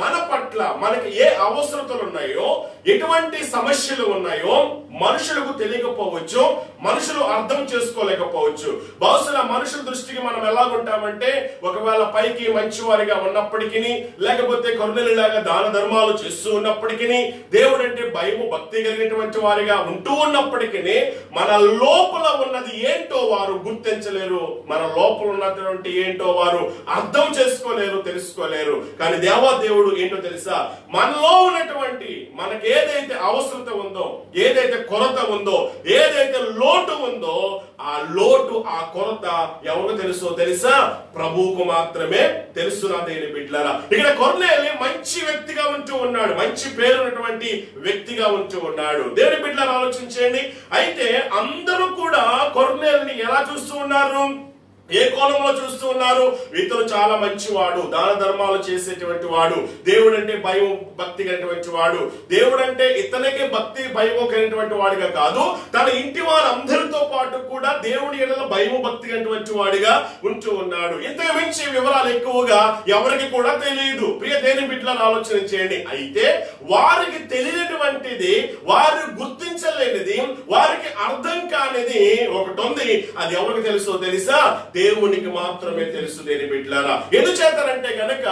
మన పట్ల మనకి ఏ అవసరతలు ఉన్నాయో, ఎటువంటి సమస్యలు ఉన్నాయో మనుషులకు తెలియకపోవచ్చు, మనుషులు అర్థం చేసుకోలేకపోవచ్చు. బహుశా మనుషుల దృష్టికి మనం ఎలాగుంటామంటే, ఒకవేళ పైకి మంచివారిగా ఉన్నప్పటికీ, లేకపోతే కొర్నేలులాగా దాన ధర్మాలు చేస్తూ ఉన్నప్పటికీ, దేవుడు అంటే భయము భక్తి కలిగినటువంటి వారిగా ఉంటూ ఉన్నప్పటికీ, మన లోపల ఉన్నది ఏంటో వారు గుర్తించలేరు, మన లోపల ఉన్నటువంటి ఏంటో వారు అర్థం చేసుకోలేరు, తెలుసుకోలేరు. కానీ దేవుడు ఏంటో తెలుసా? మనలో ఉన్నటువంటి మనకి ఏదైతే అవసరత ఉందో, ఏదైతే కొరత ఉందో, ఏదైతే లోటు ఉందో, ఆ లోటు ఆ కొరత ఎవరికి తెలుసా? ప్రభువుకు మాత్రమే తెలుసు నా దేవుని బిడ్డలారా. ఇక్కడ కొర్నేలు మంచి వ్యక్తిగా ఉంటూ ఉన్నాడు, మంచి పేరున్నటువంటి వ్యక్తిగా ఉంటూ ఉన్నాడు. దేవుని బిడ్డలారా ఆలోచించండి. అయితే అందరూ కూడా కొర్నేలుని ఎలా చూస్తూ ఉన్నారు? ఏ కోణంలో చూస్తూ ఉన్నారు? ఇతను చాలా మంచివాడు, దాన ధర్మాలు చేసేటువంటి వాడు, దేవుడు అంటే భయం భక్తి కలిగినటువంటి వాడు, దేవుడు అంటే ఇతనికి భక్తి భయం కలిగినటువంటి వాడిగా కాదు, తన ఇంటి వారందరితో పాటు కూడా దేవుడి ఎడల భయము భక్తి కలిగినటువంటి వాడిగా ఉంటూ ఉన్నాడు. ఇంతకు మించి వివరాలు ఎక్కువగా ఎవరికి కూడా తెలియదు. ప్రియ దేవుని బిడ్డలను ఆలోచన చేయండి. అయితే వారికి తెలియనటువంటిది, వారు గుర్తించలేనిది, వారికి అర్థం కానిది ఒకటి ఉంది. అది ఎవరికి తెలుసా? దేవునికి మాత్రమే తెలుసు దేని బిడ్డలారా. ఎందుచేతనంటే గనక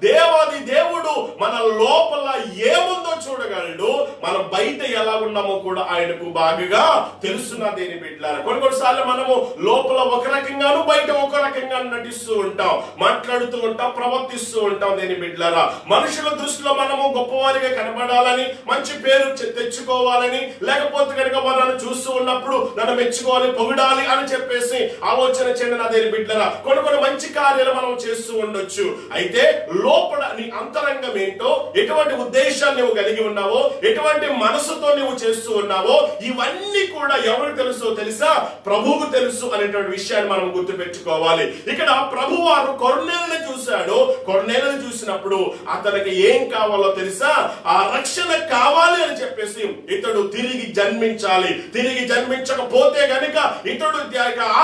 దేవాది దేవుడు మన లోపల ఏముందో చూడగలడు, మన బయట ఎలా ఉన్నామో కూడా ఆయనకు బాగా తెలుసునా దేని బిడ్డలారా. కొన్నిసార్లు మనము లోపల ఒక రకంగాను బయట ఒక రకంగా నటిస్తూ ఉంటాం, మాట్లాడుతూ ఉంటాం, ప్రవర్తిస్తూ ఉంటాం దేని బిడ్డలారా. మనుషుల దృష్టిలో మనము గొప్పవారిగా కనబడాలని, మంచి పేరు తెచ్చుకోవాలని, లేకపోతే కనుక మనల్ని చూస్తూ ఉన్నప్పుడు నన్ను మెచ్చుకోవాలి, పొగడాలి అని చెప్పేసి ఆలోచన చెందిన బిడ్డలారా కొన్ని మంచి కార్యాలు మనం చేస్తూ ఉండొచ్చు. అయితే లోపల నీ అంతరంగం ఏంటో, ఎటువంటి ఉద్దేశాన్ని నువ్వు కలిగి ఉన్నావో, ఎటువంటి మనసుతో నువ్వు చేస్తూ ఉన్నావో, ఇవన్నీ కూడా ఎవరికి తెలుసా? ప్రభువుకు తెలుసు అనేటువంటి విషయాన్ని మనం గుర్తు పెట్టుకోవాలి. ఇక్కడ ప్రభు వారు కొర్నేలుని చూశాడు. కొర్నేలుని చూసినప్పుడు అతనికి ఏం కావాలో తెలుసా? ఆ రక్షణ కావాలి అని చెప్పేసి ఇతడు తిరిగి జన్మించాలి. తిరిగి జన్మించకపోతే గనుక ఇతడు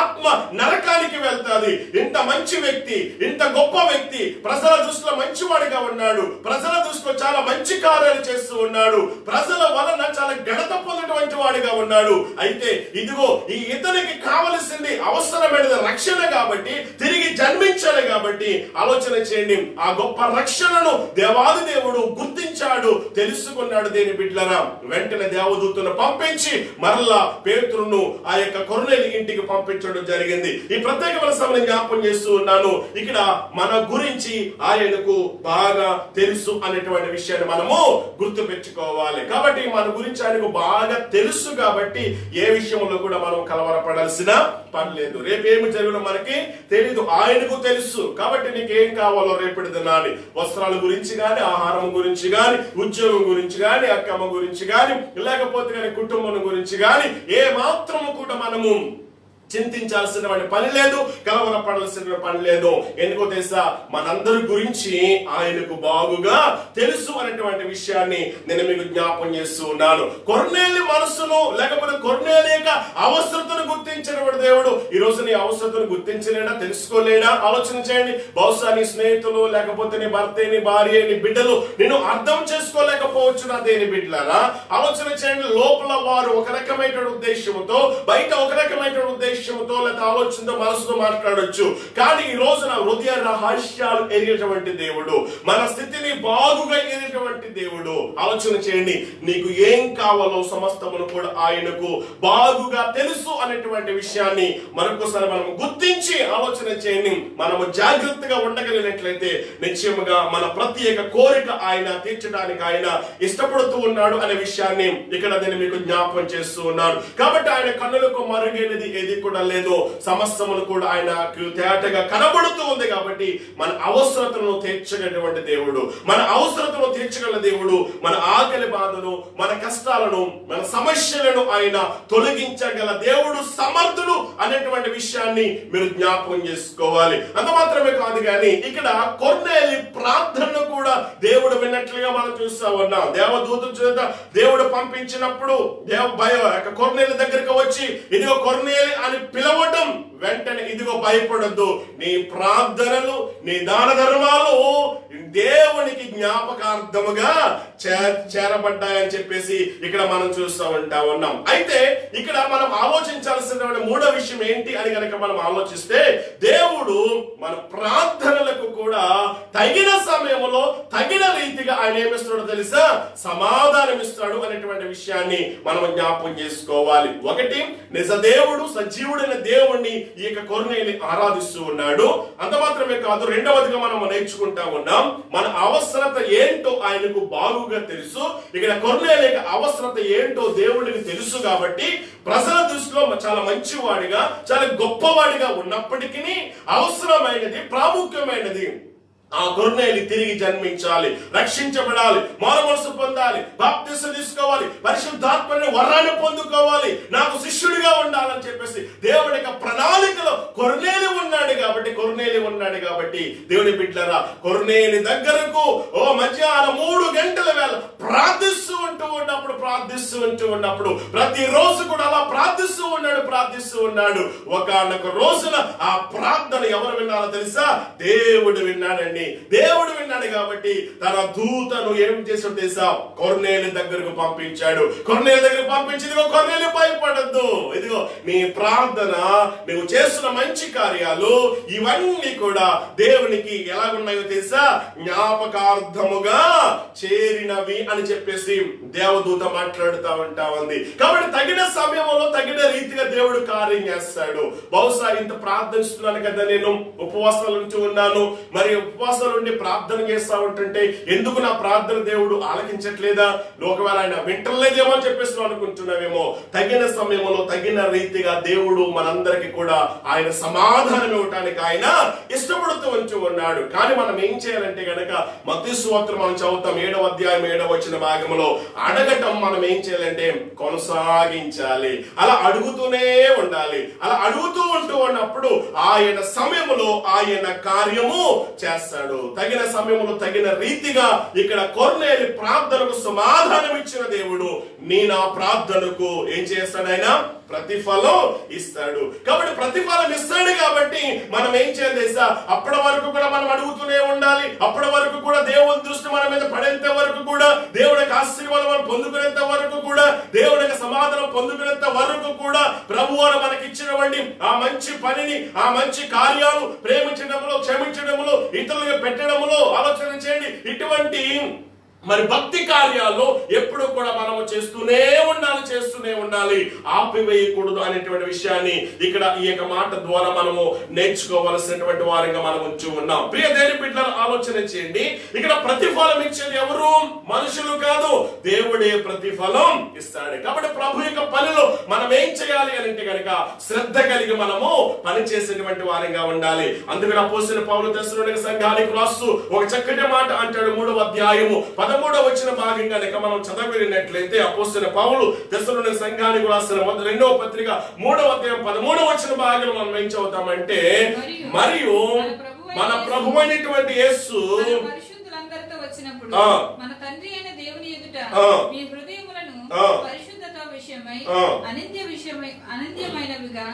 ఆత్మ నరకానికి వెళ్తాది. ఇంత మంచి వ్యక్తి, ఇంత గొప్ప వ్యక్తి, ప్రజల దృష్టిలో మంచివాడిగా ఉన్నాడు, ప్రజల దృష్టిలో చాలా మంచి కార్యాలు చేస్తూ ఉన్నాడు, ప్రజల వలన చాలా ఘనత పొందినటువంటి వాడిగా ఉన్నాడు. అయితే ఇదిగో ఈ ఇతనికి కావలసింది అవసరమైనది రక్షణ కాబట్టి, తిరిగి జన్మించాలి కాబట్టి ఆలోచన చేయండి. ఆ గొప్ప రక్షణను దేవాది దేవుడు గుర్తించాడు, తెలుసుకున్నాడు దేని బిడ్డలారా. వెంటనే దేవదూతను పంపించి మరలా పేతురును ఆ యొక్క కొర్నేలు ఇంటికి పంపించడం జరిగింది. ఈ ప్రత్యేకమైన సమయం జ్ఞాపం చేస్తూ ఉన్నాను. ఇక్కడ మన గురించి ఆయనకు బాగా తెలుసు అనేటువంటి విషయాన్ని మనము గుర్తు పెట్టుకోవాలి. కాబట్టి మన గురించి ఆయనకు బాగా తెలుసు కాబట్టి ఏ విషయంలో కూడా మనం కలవరపడాల్సిన పని లేదు. రేపేమి జరుగునో మనకి తెలీదు, ఆయనకు తెలుసు. కాబట్టి నీకేం కావాలో రేపటి దినాన్ని, వస్త్రాల గురించి గాని, ఆహారం గురించి గాని, ఉద్యోగం గురించి గాని, అక్కమ్మ గురించి గాని, లేకపోతే కానీ కుటుంబం గురించి గాని ఏ మాత్రము కూడా మనము చింతించాల్సిన పని లేదు, కలవరపడాల్సిన పని లేదు. ఎందుకో తెలుసా? మనందరి గురించి ఆయనకు బాగుగా తెలుసు అనేటువంటి విషయాన్ని నేను మీకు జ్ఞాపం చేస్తూ ఉన్నాను. కొర్నేలు మనసును, లేకపోతే కొర్నేలు యొక్క అవసరతను గుర్తించినటువంటి దేవుడు ఈ రోజు నీ అవసరతను గుర్తించలేడా, తెలుసుకోలేడా? ఆలోచన చేయండి. బహుశా నీ స్నేహితులు, లేకపోతే నీ భర్త, నీ భార్య, నీ బిడ్డలు నేను అర్థం చేసుకోలేకపోవచ్చు నా దేని బిడ్డలారా. ఆలోచన చేయండి. లోపల వారు ఒక రకమైన ఉద్దేశంతో, బయట ఒక రకమైన ఉద్దేశంతో లేదా ఆలోచనతో, మనసుతో మాట్లాడొచ్చు. కానీ ఈ రోజున హృదయ రహస్యాలు ఎరిగినటువంటి దేవుడు, మన స్థితిని బాగుగా ఎరిగినటువంటి దేవుడు. ఆలోచన చేయండి. నీకు ఏం కావాలో సమస్తమును కూడా ఆయనకు బాగుగా తెలుసు అనేటువంటి విషయాన్ని మరొకసారి మనం గుర్తించి ఆలోచన చేయండి. మనము జాగ్రత్తగా ఉండగలిగినట్లయితే నిశ్చయముగా మన ప్రత్యేక కోరిక ఆయన తీర్చడానికి ఆయన ఇష్టపడుతూ ఉన్నాడు అనే విషయాన్ని ఇక్కడ నేను మీకు జ్ఞాపకం చేస్తూ ఉన్నాను. కాబట్టి ఆయన కన్నులకు మరుగైనది ఏది కూడా లేదు, సమస్తములు కూడా ఆయనకు తేటగా కనబడుతూ ఉంది. కాబట్టి మన అవసరతలను తీర్చగలిగినటువంటి దేవుడు, మన అవసరతను తీర్చగల దేవుడు, మన ఆకలి బాధను, మన కష్టాలను, మన సమస్యలను ఆయన తొలగించగల దేవుడు, సమర్థుడు అనేటువంటి విషయాన్ని మీరు జ్ఞాపకం చేసుకోవాలి. అంత మాత్రమే కాదు కానీ ఇక్కడ కొర్నేలి ప్రార్థనను కూడా దేవుడు విన్నట్లుగా మనం చూస్తా ఉన్నాం. దేవదూత చేత దేవుడు పంపించినప్పుడు కొర్నేలి దగ్గరికి వచ్చి ఇదిగో కొర్నేలి అని పిలవటం, వెంటనే ఇదిగో భయపడొద్దు, నీ ప్రార్థనలు, నీ దాన ధర్మాలు దేవునికి జ్ఞాపకార్థముగా చేరబడ్డాయని చెప్పేసి ఇక్కడ మనం చూస్తూ ఉన్నాం. అయితే ఇక్కడ మనం ఆలోచించాల్సిన మూడో విషయం ఏంటి అని కనుక మనం ఆలోచిస్తే, దేవుడు మన ప్రార్థనలకు కూడా తగిన సమయంలో తగిన రీతిగా ఆయన ఏమిస్తాడో తెలుసా, సమాధానం ఇస్తాడు అనేటువంటి విషయాన్ని మనం జ్ఞాపకం చేసుకోవాలి. ఒకటి, నిజ దేవుడు, సజీవుడైన దేవుణ్ణి ఈ యొక్క కొర్నేలి ఆరాధిస్తూ ఉన్నాడు. అంత మాత్రమే కాదు, రెండవదిగా మనం నేర్చుకుంటా ఉన్నాం, మన అవసరత ఏంటో ఆయనకు బాగుగా తెలుసు. ఇక్కడ కొర్నేలి యొక్క అవసరత ఏంటో దేవుడికి తెలుసు. కాబట్టి ప్రజల దృష్టిలో చాలా మంచివాడిగా, చాలా గొప్పవాడిగా ఉన్నప్పటికీ అవసరమైనది, ప్రాముఖ్యమైనది ఆ కొర్నేలి తిరిగి జన్మించాలి, రక్షించబడాలి, మారు మనసు పొందాలి, బాప్తిసం తీసుకోవాలి, పరిశుద్ధాత్మని వరాన్ని పొందుకోవాలి, నాకు శిష్యుడిగా ఉండాలని చెప్పేసి దేవుడి యొక్క ప్రణాళికలో కొర్నేలి ఉన్నాడు. కాబట్టి దేవుని బిడ్డలారా, కొర్నేలి దగ్గరకు మధ్యాహ్నం 3 గంటల వేళ ప్రార్థిస్తూ ఉన్నప్పుడు ప్రతిరోజు కూడా అలా ప్రార్థిస్తూ ఉన్నాడు. ఒకానొక రోజున ఆ ప్రార్థన ఎవరు విన్నారో తెలుసా, దేవుడు విన్నాడండి. దేవుడు విన్నాడు కాబట్టి తన దూతను ఏం చేసాడు తెలుసా, కొర్నేలి దగ్గరకు పంపించాడు. కొర్నేలి దగ్గరకు పంపించి, ఇదిగో కొర్నేలి భయపడద్దు, ఇదిగో నీ ప్రార్థన, నువ్వు చేస్తున్న మంచి కార్యాలు ఇవన్నీ కూడా దేవునికి ఎలాగున్నాయో తెలుసా, జ్ఞాపకార్థముగా చేరినవి అని చెప్పేసి దేవదూత మాట్లాడుతూ ఉంటా ఉంది. కాబట్టి తగిన సమయంలో తగిన రీతిగా దేవుడు కార్యం చేస్తాడు. బహుశా ఇంత ప్రార్థిస్తున్నాను కదా, నేను ఉపవాసాలు ఉంటూ ఉన్నాను, మరి ఉపవాసాలు ఉండి ప్రార్థన చేస్తా ఉంటుంటే ఎందుకు నా ప్రార్థన దేవుడు ఆలకించట్లేదా, ఒకవేళ ఆయన వింటలేదేమో అని చెప్పేసి అనుకుంటున్నావేమో. తగిన సమయంలో తగిన రీతిగా దేవుడు మనందరికి కూడా ఆయన సమాధానం ఇవ్వటానికి ఆయన ఇష్టపడుతూ ఉన్నాడు. కానీ మనం ఏం చేయాలంటే గనక మత్తయి సువార్త మనం చదువుతాం 7వ అధ్యాయం 7వ వచన భాగంలో, అడగటం మనం ఏం చేయాలంటే కొనసాగించాలి, అలా అడుగుతూనే ఉండాలి. అలా అడుగుతూ ఉన్నప్పుడు ఆయన సమయములో ఆయన కార్యము చేస్తాడు. తగిన సమయంలో తగిన రీతిగా ఇక్కడ కొర్నేలి ప్రార్థనకు సమాధానం ఇచ్చిన దేవుడు నా ప్రార్థనకు ఏం చేస్తాడు, ఆయన ప్రతిఫలం ఇస్తాడు. కాబట్టి ప్రతిఫలం ఇస్తాడు కాబట్టి మనం ఏం చేయాలి తెలుసా, అప్పటి వరకు కూడా మనం అడుగుతూనే ఉండాలి. అప్పటి వరకు కూడా దేవుని దృష్టి మన మీద పడేంత వరకు కూడా, దేవుడికి ఆశీర్వాదం మనం పొందుకునేంత వరకు కూడా, దేవుడికి సమాధానం పొందుకునేంత వరకు కూడా ప్రభువారు మనకి ఇచ్చినవండి ఆ మంచి పనిని, ఆ మంచి కార్యాలు, ప్రేమించడంలో, క్షమించడంలో, ఇతరులకు పెట్టడంలో ఆలోచన చేయండి. ఇటువంటి మరి భక్తి కార్యాల్లో ఎప్పుడు కూడా మనము చేస్తూనే ఉండాలి, ఆపివేయకూడదు అనేటువంటి విషయాన్ని ఇక్కడ ఈ యొక్క మాట ద్వారా మనము నేర్చుకోవలసినటువంటి వారిగా మనం ఉంచి ఉన్నాం. ప్రియ దేవుని బిడ్డలు ఆలోచన చేయండి, ఇక్కడ ప్రతిఫలం ఇచ్చేది ఎవరు, మనుషులు కాదు, దేవుడే ప్రతిఫలం ఇస్తాడు. కాబట్టి ప్రభు యొక్క పనిలో మనం ఏం చేయాలి అంటే కనుక శ్రద్ధ కలిగి మనము పని చేసేటువంటి వారిగా ఉండాలి. అందుకని అపోస్తలుడైన పౌలు తెస్సలోనిక సంఘానికి రాస్తూ ఒక చక్కటి మాట అంటాడు. 3వ అధ్యాయము 13వ వచన భాగంగా మనం చదవగలిగినట్లయితే, అపోస్తలుడైన పౌలు తెస్సలోనిక సంఘానికి రాసిన 2వ పత్రిక 3వ అధ్యాయం 13వ వచన భాగంలో మనం ఏం చదువుతామంటే, మరియు మన ప్రభువైనటువంటి యేసు పరిశుద్ధులందరితో వచ్చినప్పుడు మన తండ్రి అయిన దేవుని ఎదుట మీ హృదయములను పరిశుద్ధత విషయమై అనంత్యమైనవిగా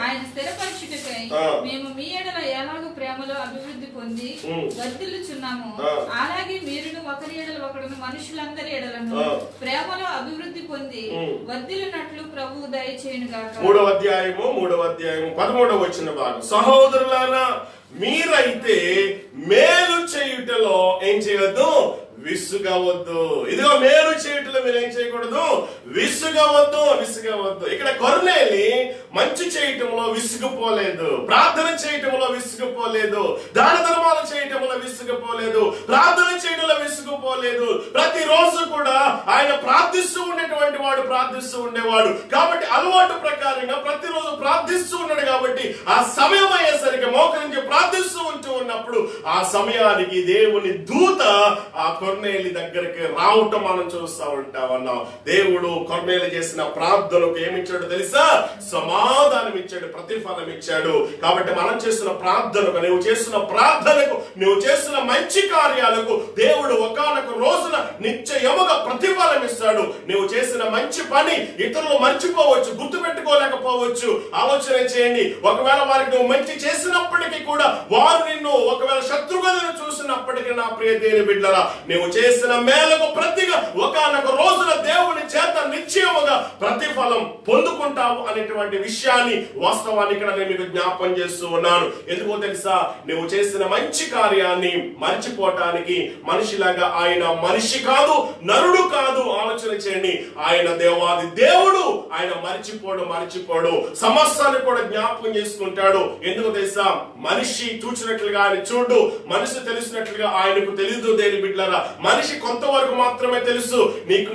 ఆయన స్థిరపరచుటకై మేము మీ ఎడల ఎలాగూ ప్రేమలో అభివృద్ధి పొంది వర్ధిల్లుచున్నాము, అలాగే మీరును ఒకరి ఎడల ఒకడును మనుషులందరి ఎడలను ప్రేమలో అభివృద్ధి పొంది వర్ధిల్లునట్లు ప్రభువు దయచేయును గాక. 3వ అధ్యాయము 13వ వచన భాగం, సహోదరులారా మీరైతే మేలు చేయుటలో ఏం చేయొద్దు, విసుగవద్దు. ఇదిగో మేలు చేయటంలో మీరు ఏం చేయకూడదు, విసుగవద్దు. ఇక్కడ కొర్నేలి మంచి చేయటంలో విసుగుపోలేదు, ప్రార్థన చేయటంలో విసుగుపోలేదు, దాన ధర్మాలు చేయటంలో విసుగుపోలేదు, ప్రార్థన చేయడంలో విసుగుపోలేదు. మర్చిపోలేదు. ప్రతిరోజు కూడా ఆయన ప్రార్థిస్తూ ఉండేవాడు. కాబట్టి అలవాటు ప్రకారంగా ప్రతిరోజు ప్రార్థిస్తూ ఉన్నాడు. కాబట్టి ఆ సమయం అయ్యేసరికి మోకరించి ప్రార్థిస్తూ ఉన్నప్పుడు ఆ సమయానికి దేవుని దూత ఆ కొర్నేలి దగ్గరికి రావటం మనం చూస్తూ ఉన్నాం. దేవుడు కొర్నేలి చేసిన ప్రార్థనకు ఏమిచ్చాడు తెలుసా? సమాధానం ఇచ్చాడు, ప్రతిఫలం ఇచ్చాడు. కాబట్టి మనం చేసిన ప్రార్థనకు, నువ్వు చేసిన ప్రార్థనకు, నువ్వు చేసిన మంచి కార్యాలకు దేవుడు ఒకానొక రోజున నిశ్చయముగా ప్రతిఫలం ఇస్తాడు. నువ్వు చేసిన మంచి పని ఇతరులు మర్చిపోవచ్చు, గుర్తు పెట్టుకోలేకపోవచ్చు. ఆలోచన చేయండి. ఒకవేళ వారికి నువ్వు మంచి చేసినప్పటికీ కూడా వారు నిన్ను ఒకవేళ శత్రువుగా చూసినప్పటికీ, నా ప్రియ దేవుని బిడ్డలారా, నువ్వు చేసిన మేలకు ప్రతిగా ఒకానొక రోజున దేవుని చేత నిశ్చయముగా ప్రతిఫలం పొందుకుంటావు అనేటువంటి విషయాన్ని, వాస్తవాన్ని ఇక్కడ నేను మీకు జ్ఞాపం చేస్తూ ఉన్నాను. ఎందుకో తెలుసా? నువ్వు చేసిన మంచి కార్యాన్ని మర్చిపోవటానికి మనిషిలాగా ఆయన మనిషి కాదు, నరుడు కాదు. ఆలోచన చేయండి. ఆయన దేవాది దేవుడు. ఆయన మర్చిపోడు. సమస్యను కూడా జ్ఞాపకం చేసుకుంటాడు. ఎందుకు తెలుసా? మనిషి చూసినట్లుగా ఆయన చూడు, మనిషి తెలిసినట్లుగా ఆయనకు తెలియదు. దేని బిడ్డలారా, మనిషి కొంతవరకు మాత్రమే తెలుసు. నీకు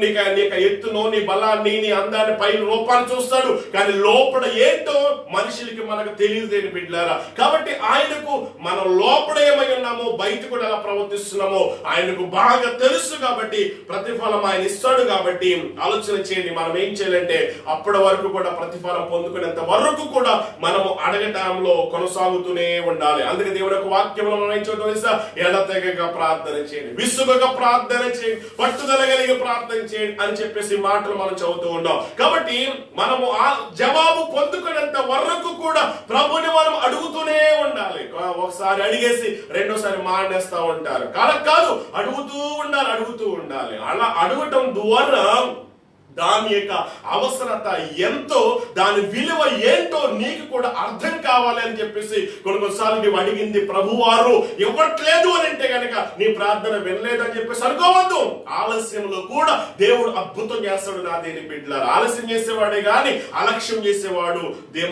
ఎత్తును, నీ బలాన్ని, నీ అందాన్ని, పై రూపాన్ని చూస్తాడు. కానీ లోపల ఏంటో మనుషులకి మనకు తెలియదు. దేని బిడ్డలారా, కాబట్టి ఆయనకు మనం లోపల ఏమై ఉన్నామో, బయట కూడా ఎలా ప్రవర్తిస్తున్నామో ఆయనకు బాగా తెలుసు. కాబట్టి ప్రతిఫలం ఆయన ఇస్తాడు. కాబట్టి ఆలోచన చేయండి. మనం ఏం చేయాలంటే అప్పటి వరకు కూడా ప్రతిఫలం పొందుకునేంత వరకు కూడా మనము అడగటంలో కొనసాగుతూనే ఉండాలి. అందుకే దేవుడి యొక్క వాక్యంలో మనం ఏం చూద్దాం? ఎడతెగక ప్రార్థన చేయండి, విసుగక ప్రార్థన చేయండి, పట్టుదల కలిగి ప్రార్థన చేయండి అని చెప్పేసి మాటలు మనం చదువుతూ ఉన్నాం. కాబట్టి మనము ఆ జవాబు పొందుకునేంత వరకు కూడా ప్రభుని మనం అడుగుతూనే ఉండాలి. ఒకసారి అడిగేసి రెండోసారి మానేస్తా ఉంటారు. కాదు, అడుగుతూ ఉండాలి. అలా అడగటం ద్వారా దాని యొక్క అవసరత ఎంతో, దాని విలువ ఏంటో నీకు కూడా అర్థం కావాలి అని చెప్పేసి కొన్నిసార్లు నీవు అడిగింది ప్రభువారు ఇవ్వట్లేదు అని అంటే గనక నీ ప్రార్థన వినలేదని చెప్పేసి అనుకోవద్దు. ఆలస్యంలో కూడా దేవుడు అద్భుతం చేస్తాడు. నా దేని బిడ్డలారా, ఆలస్యం చేసేవాడే గాని అలక్ష్యం చేసేవాడు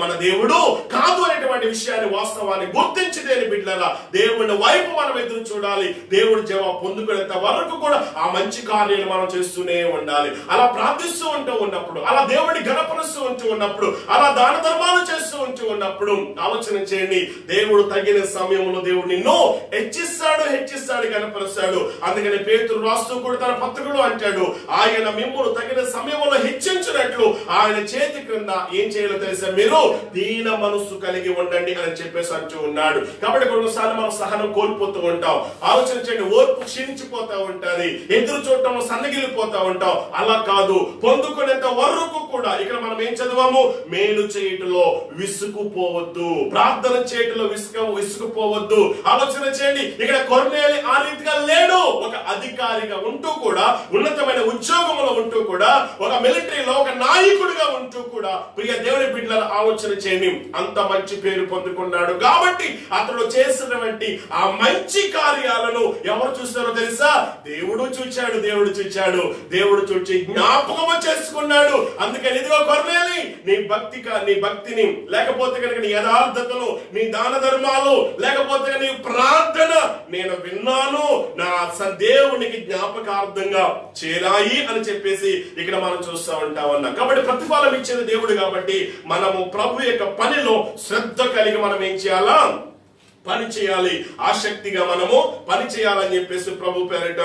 మన దేవుడు కాదు అనేటువంటి విషయాన్ని, వాస్తవాన్ని గుర్తించి దేని బిడ్డలారా, దేవుని వైపు మనం ఎదురు చూడాలి. దేవుడు జవాబు పొందుకునేంత వరకు కూడా ఆ మంచి కార్యాలు మనం చేస్తూనే ఉండాలి. అలా ప్రార్థిస్తూ ఉన్నప్పుడు, అలా దేవుడిని గణపరుస్తూ ఉన్నప్పుడు, అలా దాన ధర్మాలు చేస్తూ ఉన్నప్పుడు ఆలోచన చేయండి. దేవుడు తగిన సమయంలో దేవుడు నిన్ను హెచ్చిస్తాడు, గణపరుస్తాడు. అందుకని పేతురు రాస్తూ కూడా తన పత్రికలో అంటాడు, ఆయన మిమ్మును తగిన సమయంలో హెచ్చించినట్లు ఆయన చేతి క్రింద ఏం చేయాలో తెలుసా? మీరు దీన మనస్సు కలిగి ఉండండి అని చెప్పేసి అంటూ ఉన్నాడు. కాబట్టి కొన్నిసార్లు మనం సహనం కోల్పోతూ ఉంటాం. ఆలోచన చేయండి. ఓర్పు క్షీణించిపోతా ఉంటుంది, ఎదురు చూడటంలో సన్నగిలిపోతా ఉంటాం. అలా కాదు, పొందుకునేంత వరకు కూడా ఇక్కడ మనం ఏం చదివాము? మేలు చేయటంలో విసుగుపోవద్దు, ప్రార్థన చేయటంలో విసుగుపోవద్దు. ఆలోచన చేయండి. ఇక్కడ కొర్నేలి ఆ రీతిగా లేడు. ఒక అధికారిగా ఉంటూ కూడా, ఉన్నతమైన ఉద్యోగంలో ఉంటూ కూడా, ఒక మిలిటరీలో ఒక నాయకుడిగా ఉంటూ కూడా, ప్రియ దేవుని బిడ్డల ఆలోచన చేయండి, అంత మంచి పేరు పొందుకున్నాడు. కాబట్టి అతడు చేసినటువంటి ఆ మంచి కార్యాలను ఎవరు చూస్తారో తెలుసా? దేవుడు చూచి జ్ఞాపకం చేసుకున్నాడు. అందుకని ఇదిగో కొర్నేలి, నీ భక్తిని లేకపోతే కనుక నీ యథార్థతను, నీ దాన ధర్మాలు, లేకపోతే నీ ప్రార్థన నేను విన్నాను, నా దేవునికి జ్ఞాపకార్థంగా చేరాయి అని చెప్పేసి ఇక్కడ మనం చూస్తూ ఉంటామన్నా. కాబట్టి ప్రతిఫలం ఇచ్చేది దేవుడు. కాబట్టి మనము ప్రభు యొక్క పనిలో శ్రద్ధ కలిగి మనం ఏం చేయాలా? పని చేయాలి. ఆసక్తిగా మనము పని చేయాలని చెప్పేసి ప్రభు పేరిట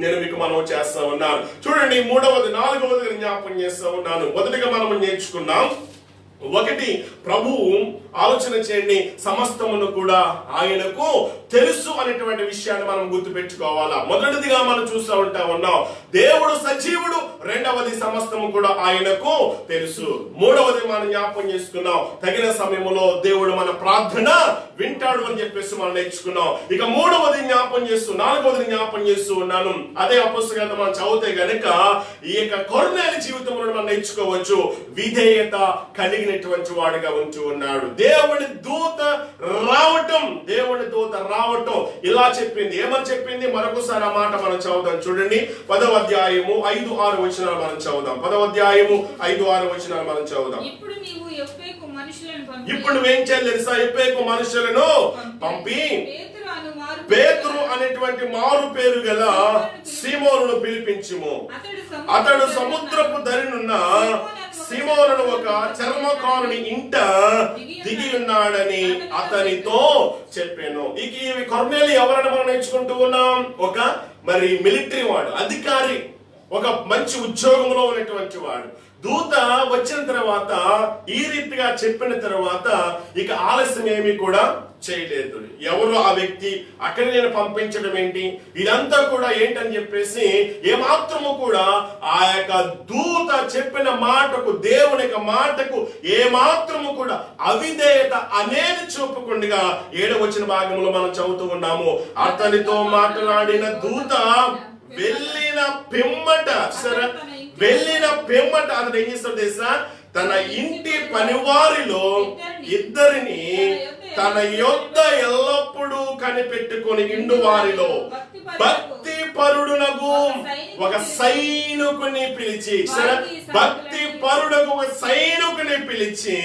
నేను మీకు మనం చేస్తా ఉన్నాను. చూడండి, 3వది 4వది జ్ఞాపకం చేస్తా ఉన్నాను. మొదటిగా మనము నేర్చుకున్నాం. ఒకటి, ప్రభువు ఆలోచన చేయండి, సమస్తమును కూడా ఆయనకు తెలుసు అనేటువంటి విషయాన్ని మనం గుర్తు పెట్టుకోవాలా. మొదటిదిగా మనం చూస్తూ ఉన్నాం, దేవుడు సజీవుడు. రెండవది, సమస్తము కూడా ఆయనకు తెలుసు. మూడవది మనం జ్ఞాపకం చేసుకున్నాం, తగిన సమయంలో దేవుడు మన ప్రార్థన వింటాడు అని చెప్పేసి మనం నేర్చుకున్నాం. ఇక మూడవది జ్ఞాపకం చేస్తూ, నాలుగవది జ్ఞాపకం చేస్తూ ఉన్నాను. అదే అపుస్తకాన్ని మనం చదివితే గనుక ఈ యొక్క కొర్నేలి జీవితంలో మనం నేర్చుకోవచ్చు. విధేయత కలిగినటువంటి వాడిగా ఉంటూ ఉన్నాడు. దేవుని దూత రావటం ఇలా చెప్పింది. ఏమని చెప్పింది? మరొకసారి ఆ మాట మనం చదువుదాం. చూడండి, 10వ అధ్యాయము 5-6 వచనాలు మనం చదువుదాం. 10వ అధ్యాయము 5-6 వచనాలు మనం చదువుదాం. ఇప్పుడు నువ్వేం చేయాలి తెలుసా? ఎప్పేకు మనుషులను పంపి పేతురు అనేటువంటి మారు పేరు గల సీమోనును పిలిపించుము. అతడు సముద్రపు దరినున్న సీమోనును ఒక చర్మకారుని ఇంట దిగి ఉన్నాడని అతనితో చెప్పాను. ఇవి కొర్నేలి ఎవరని మనం నేర్చుకుంటూ ఉన్నాం? ఒక మిలిటరీ వాడు, అధికారి, ఒక మంచి ఉద్యోగంలో ఉన్నటువంటి వాడు. దూత వచ్చిన తర్వాత ఈ రీతిగా చెప్పిన తర్వాత ఇక ఆలస్యం ఏమీ కూడా చేయలేదు. ఎవరు ఆ వ్యక్తి, అక్కడ నేను పంపించడం ఏంటి, ఇదంతా కూడా ఏంటని చెప్పేసి ఏమాత్రము కూడా ఆ యొక్క దూత చెప్పిన మాటకు, దేవుని యొక్క మాటకు ఏమాత్రము కూడా అవిధేయత అనేది చూపకుండా 7వ వచన భాగంలో మనం చదువుతూ ఉన్నాము. అతనితో మాట్లాడిన దూత వెళ్ళిన పిమ్మట అతను ఏం చేస్తాడు తెలుసా? తన ఇంటి పనివారిలో ఇద్దరిని తన యొద్ద ఎల్లప్పుడూ కనిపెట్టుకొని ఇండు వారిలో భక్తి పరుడునగు ఒక సైనికుని పిలిచి, భక్తి పరుడకు ఒక సైనికుని పిలిచి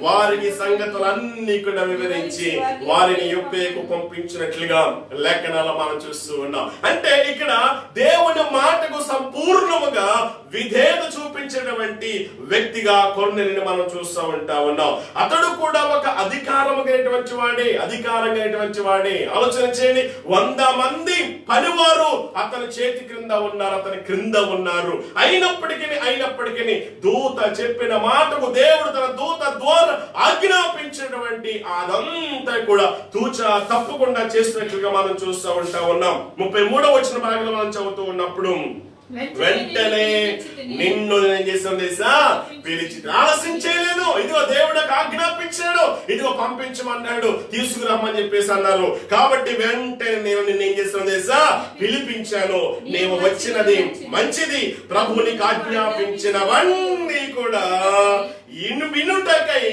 వారికి సంగతులన్నీ కూడా వివరించి వారిని యొప్పేకు పంపించినట్లుగా లేఖనాలు మనం చూస్తూ ఉన్నాం. అంటే ఇక్కడ దేవుని మాటకు సంపూర్ణముగా విధేయత చూపించినటువంటి వ్యక్తిగా కొర్నేలిని మనం చూస్తూ ఉన్నాం. అతడు కూడా ఒక అధికారంగా వాడే. ఆలోచన చేయండి, 100 మంది పనివారు అతని చేతి క్రింద ఉన్నారు, అతని క్రింద ఉన్నారు. అయినప్పటికీ దూత చెప్పిన మాటకు దేవుడు తన దూత ద్వారా ఆజ్ఞాపించినటువంటి అదంతా కూడా తూచా తప్పకుండా చేసినట్లుగా మనం చూస్తూ ఉన్నాం. 33వ వచన భాగంలో మనం చదువుతూ ఉన్నప్పుడు వెంటనే నిన్ను నేను చేసాను తెలుసా? పిలిచి ఆలస్యం చేయలేదు. ఇదిగో దేవుడు ఆజ్ఞాపించాడు, ఇదిగో పంపించమన్నాడు, తీసుకురమ్మని చెప్పేసి అన్నారు. కాబట్టి వెంటనే నేను నిన్ను ఏం చేస్తాను తెలుసా? పిలిపించాను. నేను వచ్చినది మంచిది, ప్రభువునికి ఆజ్ఞాపించినవన్నీ కూడా వినుటకై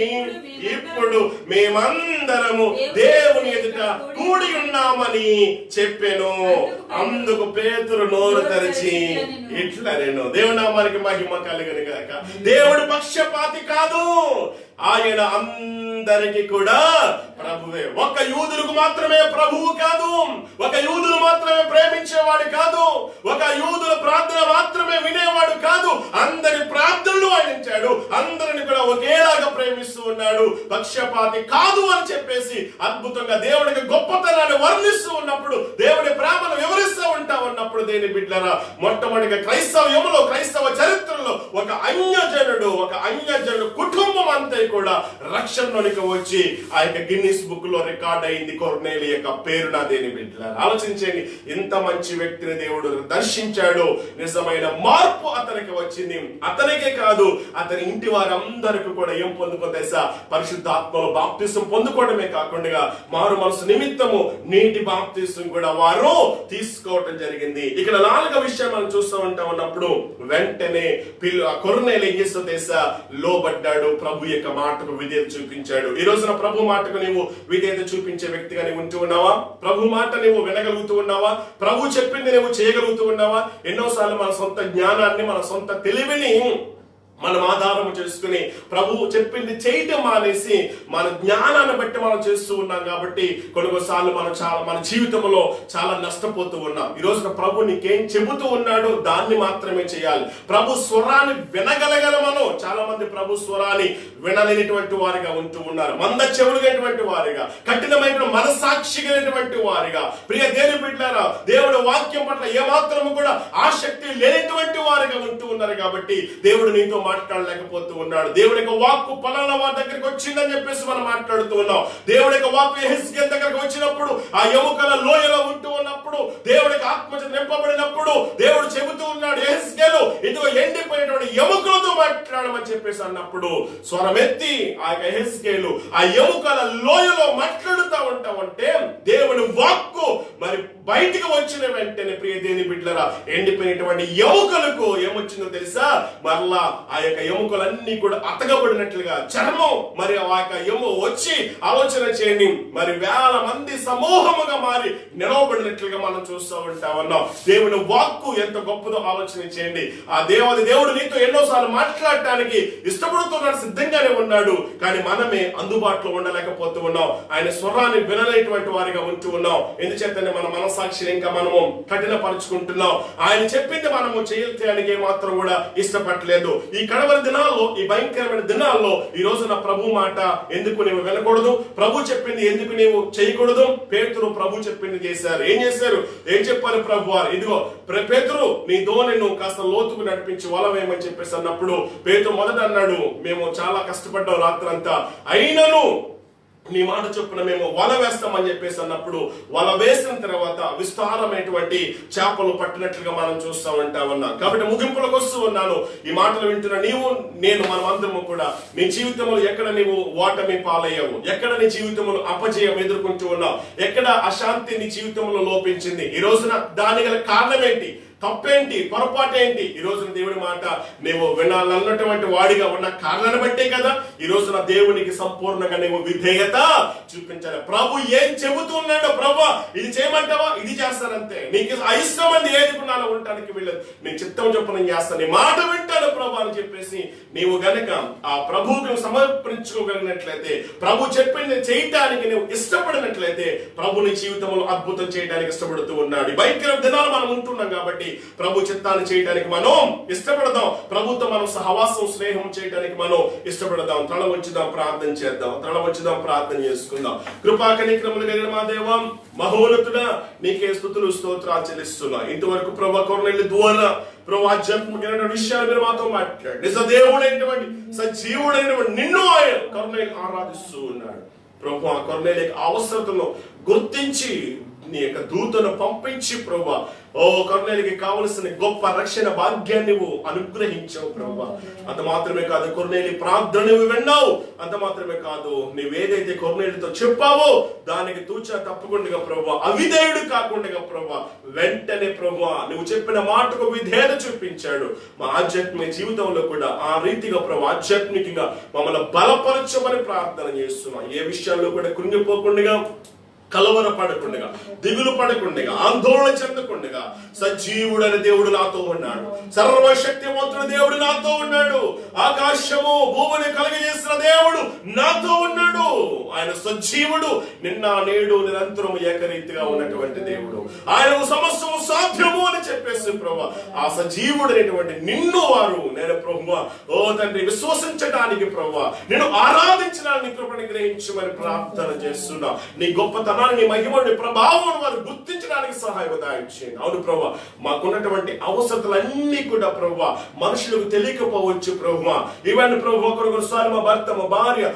ఇప్పుడు మేమందరము దేవుని ఎదుట కూడి ఉన్నామని చెప్పాను. అందుకు పేతురు నోరు తెరిచి ఇట్లా నేను, దేవుని నామానికి మహిమ కలుగును గాక. దేవుడు పక్షపాతి కాదు, ఆయన అందరికి కూడా ప్రభువే. ఒక యూదులకు మాత్రమే ప్రభువు కాదు, ఒక యూదులు మాత్రమే ప్రేమించేవాడు కాదు, ఒక యూదుల ప్రార్థన మాత్రమే వినేవాడు కాదు. అందరి ప్రార్థనలు ఆయన ఇచ్చాడు, అందరిని కూడా ఒకేలాగా ప్రేమిస్తూ ఉన్నాడు. పక్షపాతి కాదు అని చెప్పేసి అద్భుతంగా దేవుడికి గొప్పతనాన్ని వర్ణిస్తూ ఉన్నప్పుడు, దేవుడి ప్రేమను వివరిస్తూ ఉన్నప్పుడు దేని బిడ్డలారా, మొట్టమొదటిగా క్రైస్తవ చరిత్రలో ఒక అన్యజనుడు కుటుంబం అంతా కూడా రక్షణలోనికి వచ్చి ఆ యొక్క గిన్నిస్ బుక్ లో రికార్డ్ అయింది. కొర్నేలి యొక్క పేరు నా దేని బిడ్డలారా, ఆలోచించండి. ఇంత మంచి వ్యక్తిని దేవుడు దర్శించాడు, నిజమైన మార్పు అతనికి వచ్చింది. అతనికే కాదు, అతని ఇంటి వారందరికీ కూడా ఏం పొందుకుంటా? పరిశుద్ధాత్మలో బాప్తిసం పొందుకోవడమే కాకుండా మారు మనసు నిమిత్తము నీటి బాప్తిసం కూడా వారు తీసుకోవటం జరిగింది. ఇక్కడ 4వ విషయం మనం చూస్తూ ఉన్నప్పుడు వెంటనే కొర్నేలి ఏం చేస్తూ తెలుసా? లోబడ్డాడు, ప్రభు యొక్క మాటకు విధేయత చూపించాడు. ఈ రోజున ప్రభు మాటకు నీవు విధేయత చూపించే వ్యక్తిగా నీవు ఉంటూ ఉన్నావా? ప్రభు మాట నీవు వినగలుగుతూ ఉన్నావా? ప్రభు చెప్పింది నువ్వు చేయగలుగుతూ ఉన్నావా? ఎన్నోసార్లు మన సొంత జ్ఞానాన్ని, మన సొంత తెలివిని మనం ఆధారం చేసుకుని ప్రభువు చెప్పింది చేయటం మానేసి మన జ్ఞానాన్ని బట్టి మనం చేస్తూ ఉన్నాం. కాబట్టి కొన్నిసార్లు మన జీవితంలో చాలా నష్టపోతూ ఉన్నాం. ఈ రోజున ప్రభు నీకేం చెబుతూ ఉన్నాడు దాన్ని మాత్రమే చేయాలి. ప్రభు స్వరాన్ని వినగలగలమను. చాలా మంది ప్రభు స్వరాన్ని వినలేనటువంటి వారిగా ఉంటూ ఉన్నారు, మంద చెవులుగైనటువంటి వారిగా, కఠినమైన మనసాక్షి కలిగినటువంటి వారిగా. ప్రియ దేవుని బిడ్డలారా, దేవుడి వాక్యం పట్ల ఏమాత్రము కూడా ఆసక్తి లేనటువంటి వారిగా ఉంటూ ఉన్నారు. కాబట్టి దేవుడు నీతో మాట్లాడలేకపోతూ ఉన్నాడు. దేవుడి యొక్క వాక్కు పలానా వారి దగ్గరికి వచ్చిందని చెప్పేసి మనం మాట్లాడుతూ ఉన్నాం. దేవుడి యొక్క వాక్కు యెహెజ్కేలు దగ్గరికి వచ్చినప్పుడు, ఆ ఎముకల లోయలో ఉంటూ ఉన్నప్పుడు, దేవుడికి ఆత్మచేత నింపబడినప్పుడు దేవుడు చెబుతూ ఉన్నాడు, యెహెజ్కేలు ఇదిగో ఎండిపోయినటువంటి ఎముకలతో మాట్లాడమని చెప్పేసి అన్నప్పుడు స్వరమెత్తి ఆ యొక్క యెహెజ్కేలు ఆ ఎముకల లోయలో మాట్లాడుతూ ఉంటామంటే దేవుని వాక్కు మరి బయటికి వచ్చిన వెంటనే ప్రియ దేని బిడ్డలారా ఎండిపోయినటువంటి ఎముకలకు ఏమొచ్చిందో తెలుసా? మరలా ఆ యొక్క ఎముకలన్నీ కూడా అతగబడినట్లుగా చర్మం మరి ఆ యొక్క ఎము వచ్చి ఆలోచన చేయండి, మరి వేల మంది సమూహముగా మారి నిలవబడినట్లుగా మనం చూస్తూ ఉంటా ఉన్నాం. దేవుని వాక్కు ఎంత గొప్పదో ఆలోచన చేయండి. ఆ దేవుడు నీతో ఎన్నోసార్లు మాట్లాడటానికి ఇష్టపడుతున్నాడు, సిద్ధంగానే ఉన్నాడు. కానీ మనమే అందుబాటులో ఉండలేకపోతూ ఉన్నాం. ఆయన స్వరాన్ని వినలేటువంటి వారిగా ఉంటూ ఉన్నాం. ఎందుచేతనే మన మనసాక్షిని ఇంకా మనము కఠినపరుచుకుంటున్నాం. ఆయన చెప్పింది మనము చేయడానికి మాత్రం కూడా ఇష్టపడలేదు. ఈ కడవరి దినాల్లో, ఈ భయంకరమైన దినాల్లో ఈ రోజు నా ప్రభు మాట ఎందుకు నీవు వినకూడదు? ప్రభు చెప్పింది ఎందుకు నీవు చేయకూడదు? పేతురు ప్రభు చెప్పింది చేశారు. ఏం చేశారు? ఏం చెప్పారు ప్రభు వారు? ఇదిగో పేతురు, నీ దోణిను కాస్త లోతుకు నడిపించి వల వేయమని చెప్పేసి అన్నప్పుడు పేతురు మొదట అన్నాడు, మేము చాలా కష్టపడ్డాం రాత్రంతా, అయినను నీ మాట చొప్పున మేము వల వేస్తామని చెప్పేసి అన్నప్పుడు వల వేసిన తర్వాత విస్తారమైనటువంటి చేపలు పట్టినట్లుగా మనం చూస్తా ఉంటా ఉన్నాం. కాబట్టి ముగింపులకు వస్తూ ఉన్నాను. ఈ మాటలు వింటున్న నీవు నేను మనమందరము కూడా నీ జీవితంలో ఎక్కడ నీవు ఓటమి పాలయ్యావు, ఎక్కడ నీ జీవితంలో అపజయం ఎదుర్కొంటూ ఉన్నావు, ఎక్కడ అశాంతి నీ జీవితంలో లోపించింది, ఈ రోజున దాని గల కారణం ఏంటి, తప్పేంటి, పొరపాటు ఏంటి? ఈ రోజున దేవుడి మాట నీవు వినాలన్నటువంటి వాడిగా ఉన్న కారణాన్ని బట్టే కదా ఈ రోజున దేవునికి సంపూర్ణంగా నీవు విధేయత చూపించాలి. ప్రభు ఏం చెబుతున్నాడో, ప్రభు ఇది చేయమంటావా, ఇది చేస్తానంతే, నీకు అయిష్టమైంది ఏది నాలో ఉండటానికి వెళ్ళదు, నీ చిత్తం చొప్పున నేను చేస్తాను, నీ మాట వింటాను ప్రభు అని చెప్పేసి నీవు గనక ఆ ప్రభువుకి సమర్పించుకోగలిగినట్లయితే, ప్రభు చెప్పింది చేయటానికి నువ్వు ఇష్టపడినట్లయితే ప్రభు నీ జీవితంలో అద్భుతం చేయడానికి ఇష్టపడుతూ ఉన్నాడు. భయంకర దినాలు మనం ఉంటున్నాం కాబట్టి ప్రభు చిత్తాన్ని చేయడానికి మనం ఇష్టపడదాం. ప్రభుత్వం మనం సహవాసం, స్నేహం చేయడానికి మనం ఇష్టపడదాం. తల వంచుదాం, ప్రార్థన చేద్దాం. తల వంచుదాం, ప్రార్థన చేసుకుందాం. కృపా కనికరములు కలిగిన మా దేవా, మహోన్నతుడా, నీకే స్తుతులు స్తోత్రాలు చెల్లిస్తున్నా. ఇంతవరకు ప్రభు కొర్నేలి ద్వారా ప్రభు ఆధ్యాత్మికమైన విషయాలు మీరు మాతో మాట్లాడు. నిజ దేవుడైనటువంటి సజీవుడైనటువంటి నిన్ను ఆయన కొర్నేలి ఆరాధిస్తూ ఉన్నాడు. ప్రభు ఆ కొర్నేలి అవసరతను గుర్తించి నీ యొక్క దూతను పంపించి ప్రభు కొర్నేలికి కావలసిన గొప్ప రక్షణ భాగ్యాన్ని నువ్వు అనుగ్రహించావు ప్రభు. అంత మాత్రమే కాదు, కొర్నేలి ప్రార్థన నువ్వు విన్నావు. అంత మాత్రమే కాదు, నువ్వేదైతే కొర్నేలితో చెప్పావో దానికి తూచా తప్పకుండా ప్రభు, అవిధేయుడు కాకుండా ప్రభు వెంటనే ప్రభు నువ్వు చెప్పిన మాటకు విధేయత చూపించాడు. మా ఆధ్యాత్మిక జీవితంలో కూడా ఆ రీతిగా ప్రభు ఆధ్యాత్మికంగా మమ్మల్ని బలపరచమని ప్రార్థన చేస్తున్నాం. ఏ విషయాల్లో కూడా కృంగిపోకుండా, కలవర పడకుండా, దిగులు పడకుండా, ఆందోళన చెందకుండా సజీవుడైన దేవుడు నాతో ఉన్నాడు. సర్వశక్తివంతుడు దేవుడు నాతో ఉన్నాడు. ఆకాశము భూమిని కలిగజేసిన దేవుడు నాతో ఉన్నాడు. ఆయన సజీవుడు, నిన్న నేడు నిరంతరం ఏకరీతిగా ఉన్నటువంటి దేవుడు. ఆయనకు సమస్తము సాధ్యము అని చెప్పేసి ప్రభు ఆ సజీవుడైనటువంటి నిన్ను వారు నేను ప్రభు తండ్రి విశ్వసించడానికి ప్రభు నేను ఆరాధించడానికి కృపను గ్రహించమని ప్రార్థన చేస్తున్నా. నీ గొప్పతనం, నీ మహిమని, ప్రభావం వారు గుర్తించడానికి సహాయం దాయించండి. అవును ప్రభు, మాకున్నటువంటి అవసరతలన్నీ కూడా ప్రభు మనుషులకు తెలియకపోవచ్చు ప్రభు. ఇవన్నీ ప్రభు ఒకరిసారి మా భర్త, మా భార్య,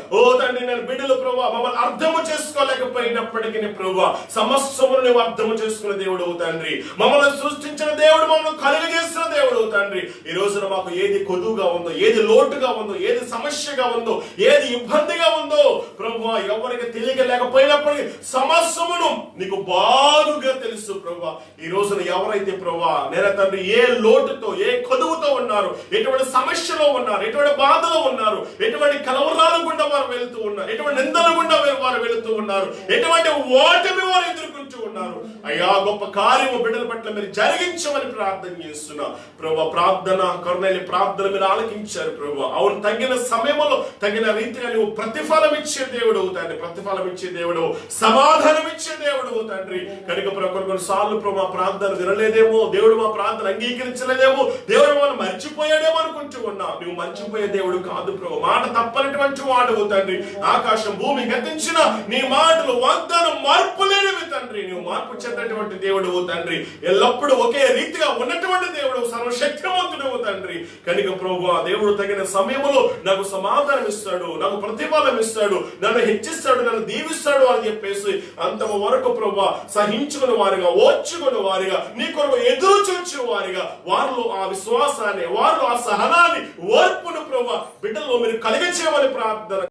తండ్రి నేను బిడ్డలు ప్రభు మమ్మల్ని అర్థము చేసుకోలేకపోయినప్పటికీ ప్రభు సమస్తమును నువ్వు అర్థము చేసుకున్న దేవుడు తండ్రి. మమ్మల్ని సృష్టించిన దేవుడు, మమ్మల్ని కలుగజేసిన దేవుడు తండ్రి. ఈ రోజున మాకు ఏది కొదువుగా ఉందో, ఏది లోటుగా ఉందో, ఏది సమస్యగా ఉందో, ఏది ఇబ్బందిగా ఉందో ప్రభు ఎవరికి తెలియలేకపోయినప్పటికీ సమస్యమును నీకు బాగుగా తెలుసు ప్రభు. ఈ రోజున ఎవరైతే ప్రభు నేనే తండ్రి ఏ లోటుతో, ఏ కొదువుతో ఉన్నారు, ఎటువంటి సమస్యలో ఉన్నారు, ఎటువంటి బాధలో ఉన్నారు, ఎటువంటి కలవరాల గుండా వారు వెళుతూ ఉన్నారు, ఎటువంటి నిందల గుండా వారు వెళుతూ ఉన్నారు, ఎటువంటి ఓటమి వారు ఎదుర్కొంటూ ఉన్నారు, అయ్యా గొప్ప కార్యము బిడ్డల పట్ల మీరు జరిగించమని ప్రార్థన చేస్తున్నా ప్రభు. ప్రార్థన కొర్నేలి ప్రార్థన మీరు ఆలకించారు ప్రభు. అవును, తగిన సమయంలో తగిన రీతిగా నువ్వు ప్రతిఫలం ఇచ్చే దేవుడు తండ్రి, ప్రతిఫలం ఇచ్చే దేవుడు, సమాధానం ఇచ్చే దేవుడు తండ్రి. కనుక కొన్నిసార్లు ప్రభు ప్రార్థన వినలేదేమో, దేవుడు మా ప్రార్థన అంగీకరించలేదేమో, దేవుడు మనం మర్చిపోయాడేమో అనుకుంటూ ఉన్నా. నువ్వు మర్చిపోయే దేవుడు కాదు ప్రభు, మాట తప్పనటువంటి వాడు తండ్రి. ఆకాశం భూమి గతించిన నీ మాటలు వాగ్దానం మార్పు లేనివి తండ్రి. నువ్వు మార్పు చెందినటువంటి దేవుడు తండ్రి, ఎల్లప్పుడూ ఒకే రీతిగా ఉన్నటువంటి దేవుడు, సర్వశక్తివంతుడు తండ్రి. కనుక ప్రభు ఆ దేవుడు తగిన సమయంలో నాకు సమాధానం ఇస్తాడు, నాకు ప్రతిఫలం ఇస్తాడు, నన్ను హెచ్చిస్తాడు, నన్ను దీవిస్తాడు అని చెప్పేసి అంతము వరకు ప్రభు సహించుకుని వారిగా, ఓర్చుకుని వారిగా, నీ కొరకు ఎదురు చూచు వారిగా వారిలో ఆ విశ్వాసాన్ని, వారిలో ఆ సహనాన్ని, ఓర్పును ప్రభు బిడ్డల్లో మీరు కలిగించేయమని ప్రార్థన